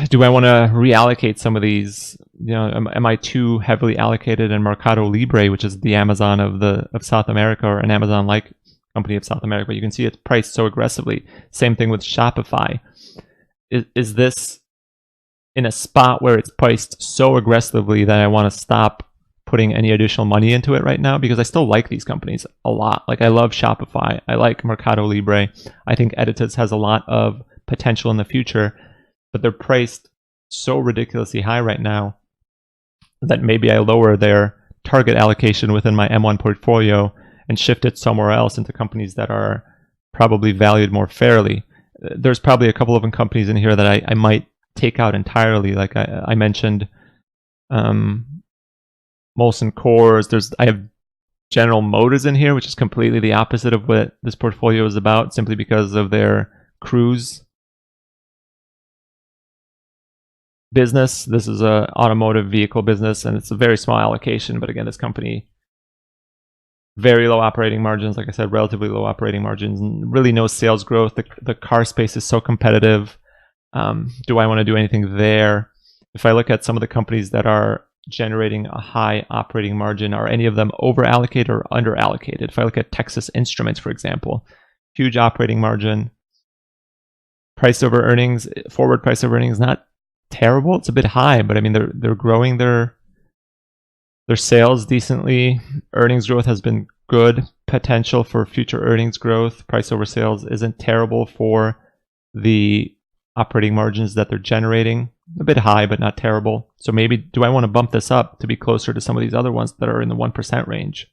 Do I want to reallocate some of these? Am I too heavily allocated in Mercado Libre, which is the Amazon of South America, or an Amazon-like company of South America? But you can see it's priced so aggressively. Same thing with Shopify. Is this in a spot where it's priced so aggressively that I want to stop putting any additional money into it right now? Because I still like these companies a lot. Like, I love Shopify. I like Mercado Libre. I think Editas has a lot of potential in the future, but they're priced so ridiculously high right now that maybe I lower their target allocation within my M1 portfolio and shift it somewhere else into companies that are probably valued more fairly. There's probably a couple of companies in here that I might take out entirely. Like I mentioned, Molson Coors. I have General Motors in here, which is completely the opposite of what this portfolio is about, simply because of their cruise business. This is a automotive vehicle business, and it's a very small allocation. But again, this company, very low operating margins. Like I said, relatively low operating margins, and really no sales growth. The car space is so competitive. Do I want to do anything there? If I look at some of the companies that are generating a high operating margin, are any of them over allocated or under allocated? If I look at Texas Instruments, for example, huge operating margin, price over earnings, forward price over earnings, not terrible. It's a bit high, but I mean, they're growing their sales decently. Earnings growth has been good. Potential for future earnings growth. Price over sales isn't terrible for the operating margins that they're generating. A bit high, but not terrible. So maybe, do I want to bump this up to be closer to some of these other ones that are in the 1% range?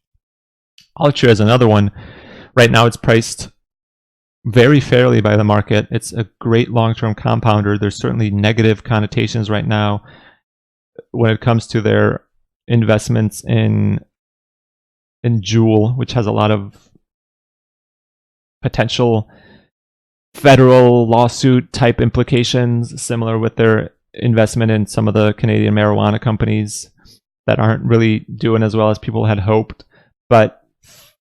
Altria is another one. Right now it's priced very fairly by the market. It's a great long-term compounder. There's certainly negative connotations right now when it comes to their investments in Juul, which has a lot of potential federal lawsuit type implications, similar with their investment in some of the Canadian marijuana companies that aren't really doing as well as people had hoped. But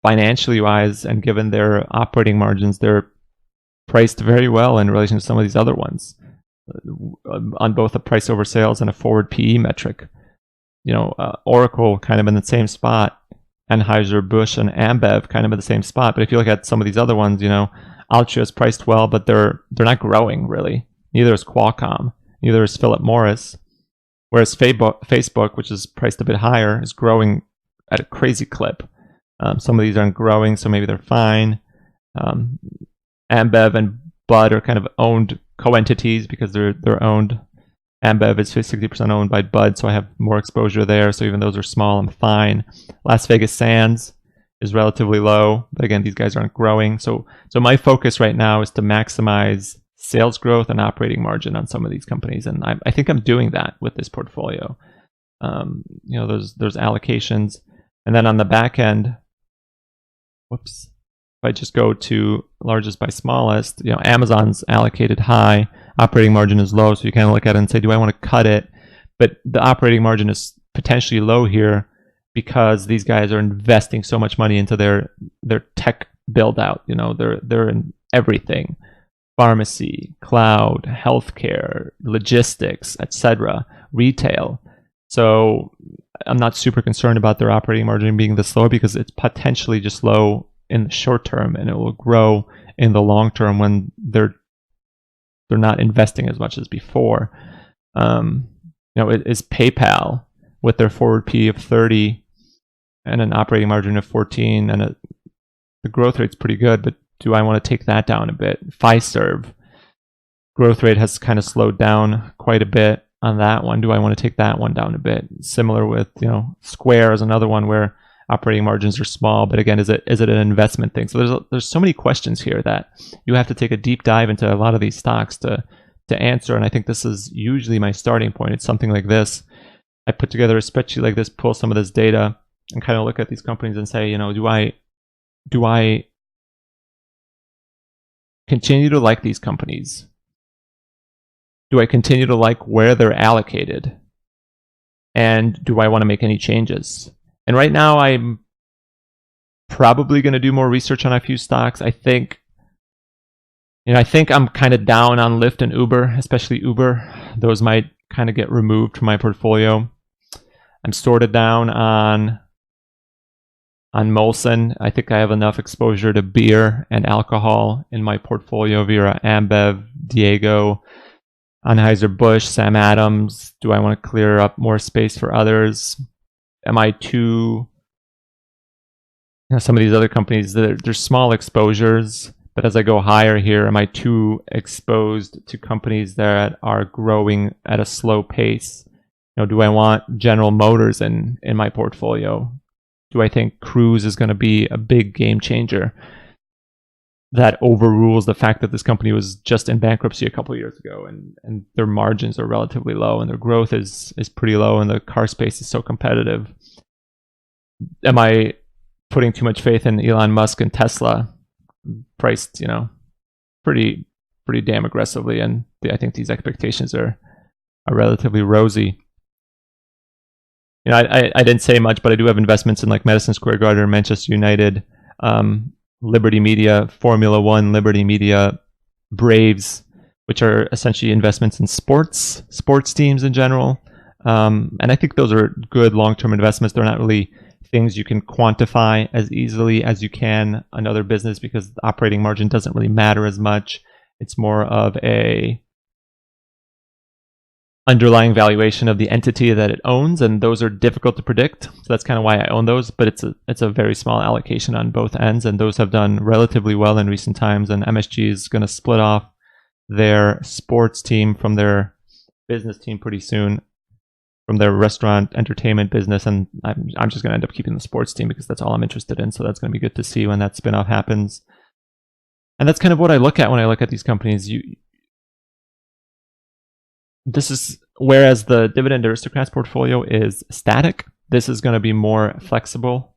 financially wise, and given their operating margins, they're priced very well in relation to some of these other ones on both a price over sales and a forward PE metric. Oracle kind of in the same spot, Anheuser-Busch and Ambev kind of in the same spot. But if you look at some of these other ones, Altria is priced well, but they're not growing really. Neither is Qualcomm, neither is Philip Morris. Whereas Facebook, which is priced a bit higher, is growing at a crazy clip. Some of these aren't growing, so maybe they're fine. Ambev and Bud are kind of owned co-entities because they're owned. Ambev is 60% owned by Bud, so I have more exposure there. So even those are small, I'm fine. Las Vegas Sands is relatively low, but again, these guys aren't growing. So my focus right now is to maximize sales growth and operating margin on some of these companies, and I think I'm doing that with this portfolio. There's allocations, and then on the back end, whoops. If I just go to largest by smallest, Amazon's allocated high, operating margin is low, so you kind of look at it and say, do I want to cut it? But the operating margin is potentially low here because these guys are investing so much money into their tech build out. They're in everything: pharmacy, cloud, healthcare, logistics, etc., retail. So I'm not super concerned about their operating margin being this low because it's potentially just low in the short term, and it will grow in the long term when they're not investing as much as before. It is PayPal with their forward P of 30 and an operating margin of 14, and the growth rate's pretty good, but do I want to take that down a bit? Fiserv, growth rate has kind of slowed down quite a bit on that one. Do I want to take that one down a bit? Similar with, Square is another one where operating margins are small, but again, is it an investment thing? So there's so many questions here that you have to take a deep dive into a lot of these stocks to answer, and I think this is usually my starting point. It's something like this. I put together a spreadsheet like this, pull some of this data, and kind of look at these companies and say, do I continue to like these companies? Do I continue to like where they're allocated? And do I want to make any changes? And right now, I'm probably going to do more research on a few stocks. I think I'm kind of down on Lyft and Uber, especially Uber. Those might kind of get removed from my portfolio. I'm sorted down on Molson. I think I have enough exposure to beer and alcohol in my portfolio via Ambev, Diego, Anheuser-Busch, Sam Adams. Do I want to clear up more space for others? Am I too... some of these other companies, they're small exposures, but as I go higher here, am I too exposed to companies that are growing at a slow pace? Do I want General Motors in my portfolio? Do I think Cruise is going to be a big game changer that overrules the fact that this company was just in bankruptcy a couple of years ago, and their margins are relatively low and their growth is pretty low, and the car space is so competitive? Am I putting too much faith in Elon Musk and Tesla, priced, pretty damn aggressively, and I think these expectations are relatively rosy. I didn't say much, but I do have investments in like Madison Square Garden, Manchester United, Liberty Media, Formula One, Liberty Media, Braves, which are essentially investments in sports teams in general. And I think those are good long-term investments. They're not really things you can quantify as easily as you can another business because the operating margin doesn't really matter as much. It's more of a underlying valuation of the entity that it owns, and those are difficult to predict. So that's kind of why I own those, but it's a very small allocation on both ends, and those have done relatively well in recent times. And MSG is going to split off their sports team from their business team pretty soon, from their restaurant entertainment business, and I'm just going to end up keeping the sports team because that's all I'm interested in. So that's going to be good to see when that spin-off happens. And that's kind of what I look at when I look at these companies. This is, whereas the Dividend Aristocrats portfolio is static, this is going to be more flexible.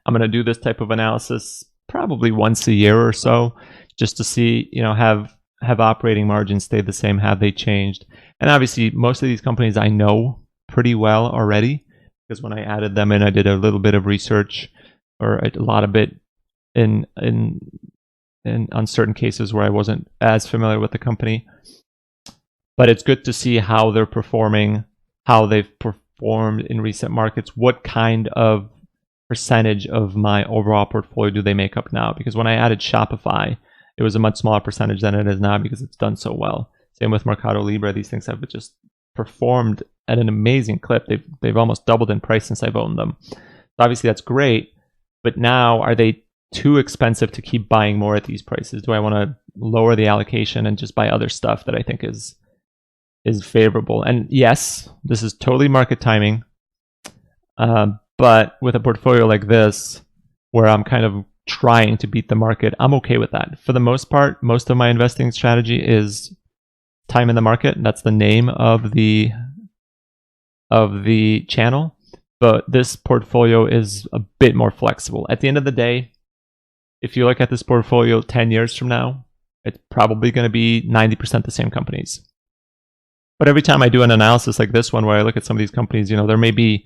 I'm going to do this type of analysis probably once a year or so, just to see, have operating margins stayed the same, have they changed? And obviously, most of these companies I know pretty well already, because when I added them in, I did a little bit of research, or a lot of it in on certain cases where I wasn't as familiar with the company. But it's good to see how they're performing, how they've performed in recent markets, what kind of percentage of my overall portfolio do they make up now? Because when I added Shopify, it was a much smaller percentage than it is now because it's done so well. Same with Mercado Libre. These things have just performed at an amazing clip. They've almost doubled in price since I've owned them. So obviously that's great, but now are they too expensive to keep buying more at these prices? Do I want to lower the allocation and just buy other stuff that I think is favorable? And yes, this is totally market timing, but with a portfolio like this, where I'm kind of trying to beat the market, I'm okay with that. For the most part, most of my investing strategy is time in the market. That's the name of the channel. But this portfolio is a bit more flexible. At the end of the day, if you look at this portfolio 10 years from now, it's probably going to be 90% the same companies. But every time I do an analysis like this one, where I look at some of these companies, there may be,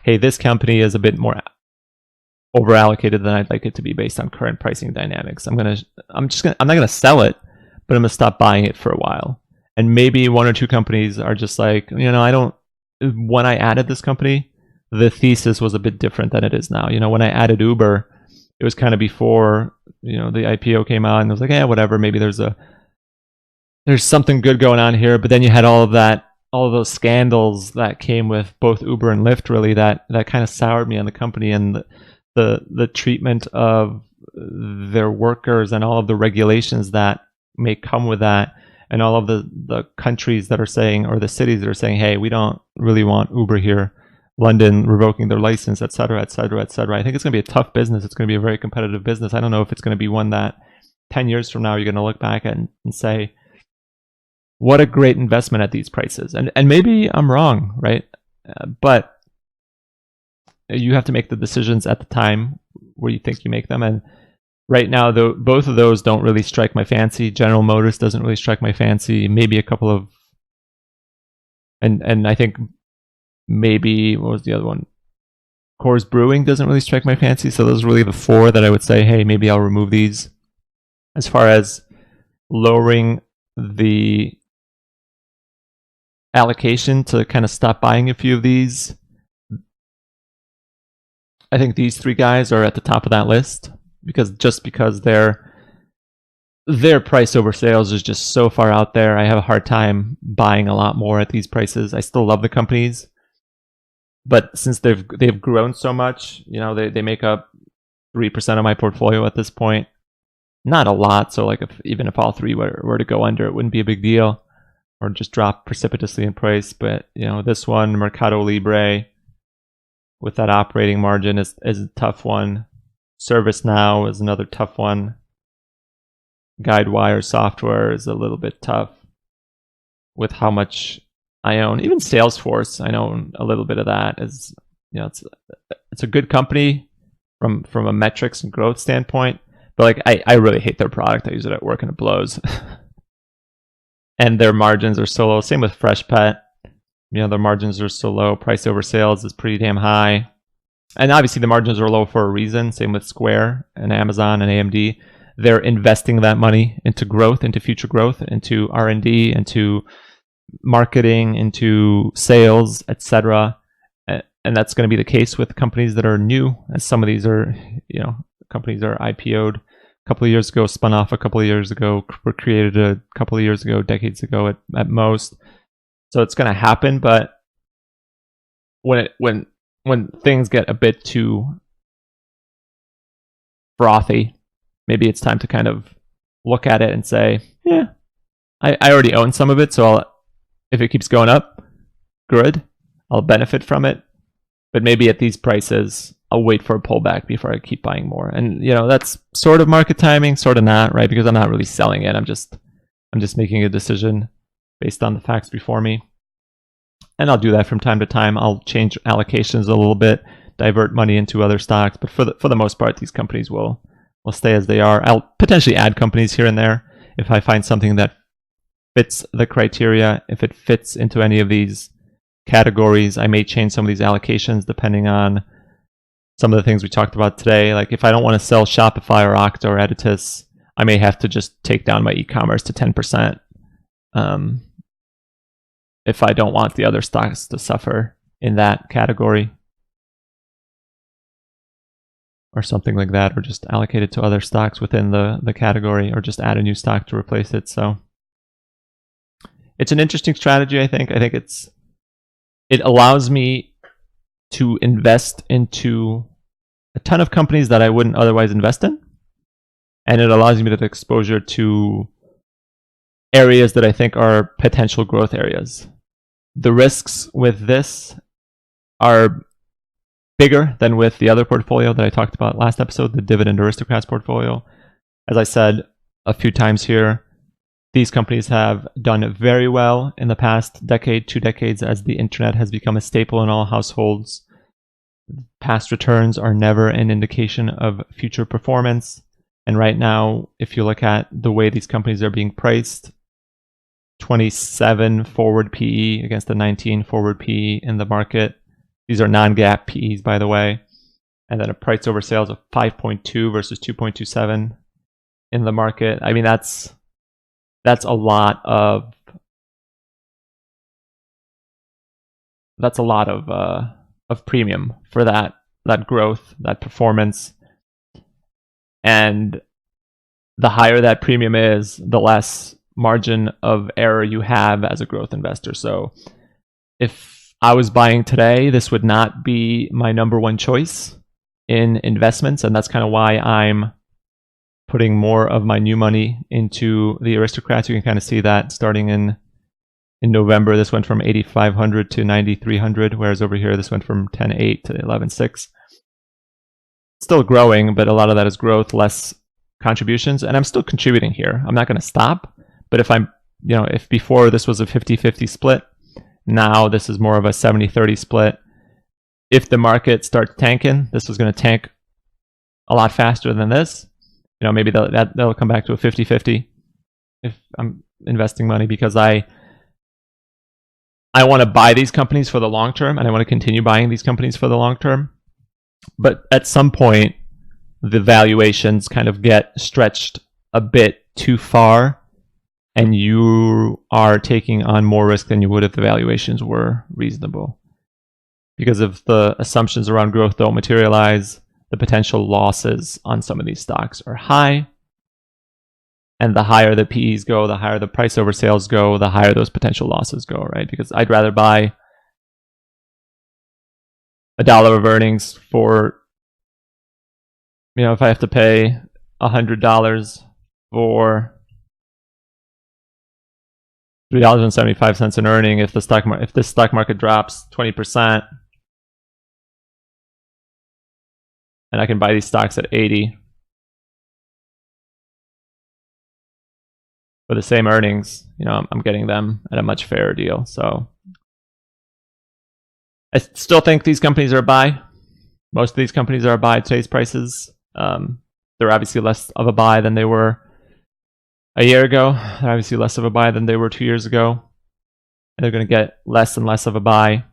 hey, this company is a bit more over-allocated than I'd like it to be based on current pricing dynamics. I'm not going to sell it, but I'm going to stop buying it for a while. And maybe one or two companies are just like, when I added this company, the thesis was a bit different than it is now. When I added Uber, it was kind of before, the IPO came out, and I was like, whatever, maybe there's something good going on here. But then you had all of those scandals that came with both Uber and Lyft, really, that kind of soured me on the company, and the treatment of their workers and all of the regulations that may come with that, and all of the countries that are saying, or the cities that are saying, hey, we don't really want Uber here. London revoking their license, et cetera, et cetera, et cetera. I think it's going to be a tough business. It's going to be a very competitive business. I don't know if it's going to be one that 10 years from now you're going to look back at and say, what a great investment at these prices. And maybe I'm wrong, right? But you have to make the decisions at the time where you think you make them. And right now, though, both of those don't really strike my fancy. General Motors doesn't really strike my fancy. Maybe a couple of, and I think maybe, what was the other one? Coors Brewing doesn't really strike my fancy. So those are really the four that I would say, hey, maybe I'll remove these. As far as lowering the allocation to kind of stop buying a few of these, I think these three guys are at the top of that list, because their price over sales is just so far out there. I have a hard time buying a lot more at these prices. I still love the companies, but since they've grown so much, they make up 3% of my portfolio at this point. Not a lot, so like even if all three were to go under, it wouldn't be a big deal, or just drop precipitously in price. But this one, Mercado Libre, with that operating margin, is a tough one. ServiceNow is another tough one. Guidewire Software is a little bit tough with how much I own. Even Salesforce, I own a little bit of that. It's a good company from a metrics and growth standpoint, but I really hate their product. I use it at work and it blows. And their margins are so low. Same with Freshpet. Their margins are so low. Price over sales is pretty damn high. And obviously the margins are low for a reason. Same with Square and Amazon and AMD. They're investing that money into growth, into future growth, into R&D, into marketing, into sales, etc. And that's going to be the case with companies that are new. As some of these are, companies are IPO'd a couple of years ago, spun off a couple of years ago, were created a couple of years ago, decades ago at most. So it's going to happen, but when things get a bit too frothy, maybe it's time to kind of look at it and say, yeah, I already own some of it, so if it keeps going up, good, I'll benefit from it. But maybe at these prices, I'll wait for a pullback before I keep buying more. And that's sort of market timing, sort of not, right? Because I'm not really selling it. I'm just making a decision based on the facts before me. And I'll do that from time to time. I'll change allocations a little bit, divert money into other stocks. But for the most part, these companies will stay as they are. I'll potentially add companies here and there if I find something that fits the criteria. If it fits into any of these categories, I may change some of these allocations depending on some of the things we talked about today. Like if I don't want to sell Shopify or Okta or Editus, I may have to just take down my e-commerce to 10%. If I don't want the other stocks to suffer in that category, or something like that, or just allocate it to other stocks within the category, or just add a new stock to replace it. So it's an interesting strategy, I think. I think it's it allows me to invest into a ton of companies that I wouldn't otherwise invest in. And it allows me to get exposure to areas that I think are potential growth areas. The risks with this are bigger than with the other portfolio that I talked about last episode, the Dividend Aristocrats portfolio. As I said a few times here, these companies have done very well in the past decade, 2 decades, as the internet has become a staple in all households. Past returns are never an indication of future performance. And right now, if you look at the way these companies are being priced, 27 forward PE against the 19 forward PE in the market. These are non-GAAP PEs, by the way. And then a price over sales of 5.2 versus 2.27 in the market. I mean, that's a lot of premium for that growth, that performance. And the higher that premium is, the less margin of error you have as a growth investor. So if I was buying today, this would not be my number one choice in investments. And that's kind of why I'm putting more of my new money into the Aristocrats. You can kind of see that starting in November, this went from 8,500 to 9,300, whereas over here, this went from 10.8 to 11.6. Still growing, but a lot of that is growth, less contributions, and I'm still contributing here. I'm not going to stop, but if before this was a 50-50 split, now this is more of a 70-30 split. If the market starts tanking, this is going to tank a lot faster than this. Maybe that'll come back to a 50-50 if I'm investing money, because I want to buy these companies for the long term, and I want to continue buying these companies for the long term. But at some point, the valuations kind of get stretched a bit too far, and you are taking on more risk than you would if the valuations were reasonable. Because if the assumptions around growth don't materialize, the potential losses on some of these stocks are high. And the higher the PEs go, the higher the price over sales go, the higher those potential losses go, right? Because I'd rather buy $1 of earnings for, if I have to pay $100 for $3.75 in earning, if this stock market drops 20%, and I can buy these stocks at 80 for the same earnings, I'm getting them at a much fairer deal. So I still think these companies are a buy. Most of these companies are a buy at today's prices. They're obviously less of a buy than they were a year ago. They're obviously less of a buy than they were 2 years ago. And they're going to get less and less of a buy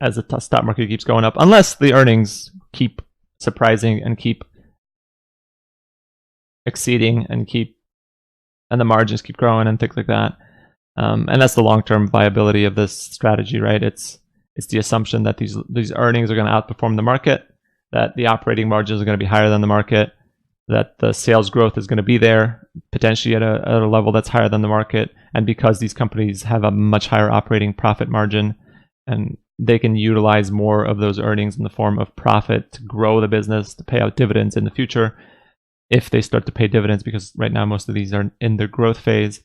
as the stock market keeps going up, unless the earnings keep surprising and keep exceeding and the margins keep growing and things like that. And that's the long-term viability of this strategy, right? It's the assumption that these earnings are going to outperform the market, that the operating margins are going to be higher than the market, that the sales growth is going to be there, potentially at a level that's higher than the market. And because these companies have a much higher operating profit margin, and they can utilize more of those earnings in the form of profit to grow the business, to pay out dividends in the future, if they start to pay dividends, because right now most of these are in their growth phase.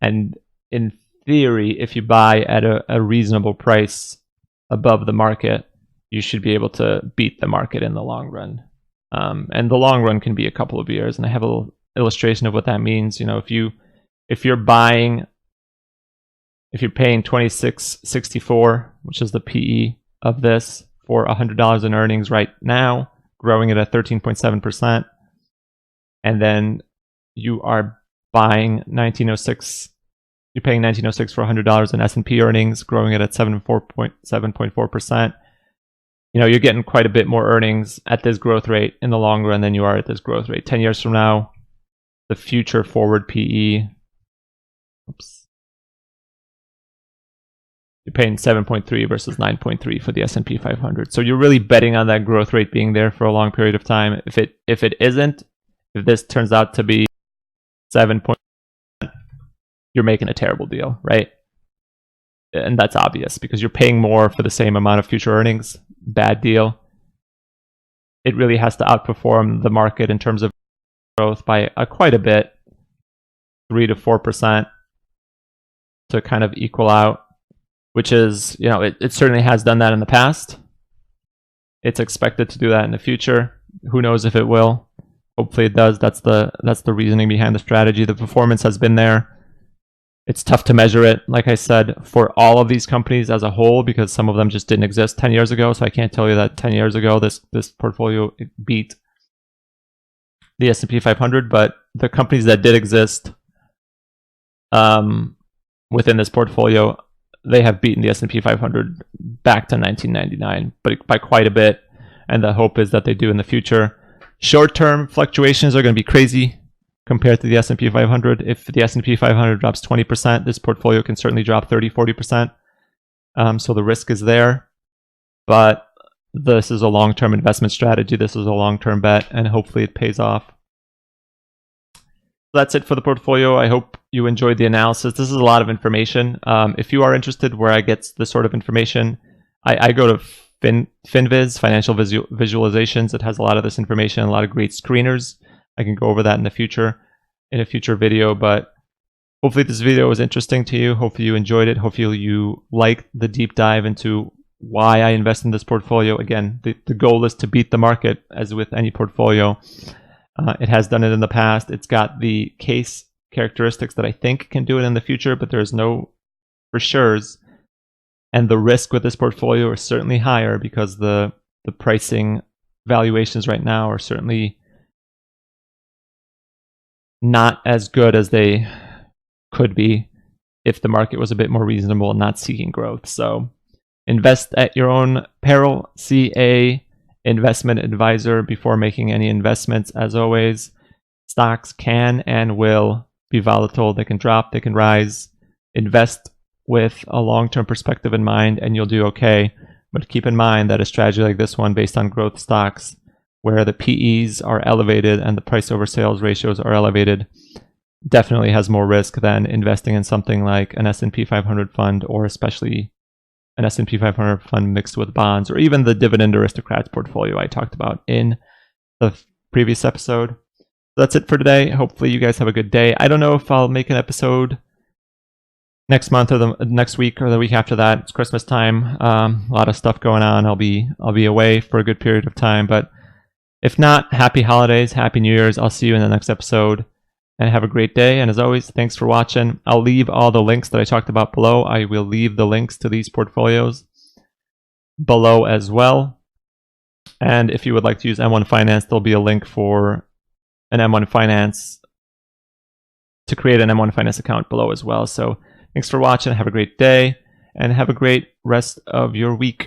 And in theory, if you buy at a reasonable price above the market, you should be able to beat the market in the long run. And the long run can be a couple of years. And I have a little illustration of what that means. If you're paying $26.64, which is the PE of this, for $100 in earnings right now, growing it at 13.7%, and then you are buying $19.06. You're paying $19.06 for $100 in S&P earnings, growing it at 7.4%. You're getting quite a bit more earnings at this growth rate in the long run than you are at this growth rate. 10 years from now, the future forward PE, you're paying 7.3 versus 9.3 for the S&P 500. So you're really betting on that growth rate being there for a long period of time. If it isn't, if this turns out to be 7, you're making a terrible deal, right? And that's obvious because you're paying more for the same amount of future earnings. Bad deal. It really has to outperform the market in terms of growth by quite a bit, 3 to 4%, to kind of equal out, which is, it certainly has done that in the past. It's expected to do that in the future. Who knows if it will? Hopefully it does. That's the reasoning behind the strategy. The performance has been there. It's tough to measure it, like I said, for all of these companies as a whole, because some of them just didn't exist 10 years ago. So I can't tell you that 10 years ago this portfolio beat the S&P 500, but the companies that did exist within this portfolio, they have beaten the S&P 500 back to 1999, but by quite a bit. And the hope is that they do in the future. Short-term fluctuations are going to be crazy compared to the S&P 500. If the S&P 500 drops 20%, this portfolio can certainly drop 30-40%. So the risk is there. But this is a long-term investment strategy. This is a long-term bet, and hopefully it pays off. That's it for the portfolio. I hope you enjoyed the analysis. This is a lot of information. If you are interested where I get this sort of information, I go to FinViz, Financial Visualizations. It has a lot of this information, a lot of great screeners. I can go over that in a future video, but hopefully this video was interesting to you. Hopefully you enjoyed it. Hopefully you liked the deep dive into why I invest in this portfolio. Again, the goal is to beat the market, as with any portfolio. It has done it in the past. It's got the case characteristics that I think can do it in the future, but there's no for sure's. And the risk with this portfolio is certainly higher because the pricing valuations right now are certainly not as good as they could be if the market was a bit more reasonable and not seeking growth. So invest at your own peril. See a investment advisor before making any investments. As always, stocks can and will be volatile. They can drop, they can rise. Invest with a long-term perspective in mind and you'll do okay. But keep in mind that a strategy like this one, based on growth stocks, where the PEs are elevated and the price over sales ratios are elevated, definitely has more risk than investing in something like an S&P 500 fund, or especially an S&P 500 fund mixed with bonds, or even the Dividend Aristocrats portfolio I talked about in the previous episode. That's it for today. Hopefully you guys have a good day. I don't know if I'll make an episode next month or the next week or the week after that. It's Christmas time. A lot of stuff going on. I'll be away for a good period of time, but if not, happy holidays, happy New Year's. I'll see you in the next episode, and have a great day. And as always, thanks for watching. I'll leave all the links that I talked about below. I will leave the links to these portfolios below as well. And if you would like to use M1 Finance, there'll be a link for an M1 Finance, to create an M1 Finance account below as well. So thanks for watching. Have a great day and have a great rest of your week.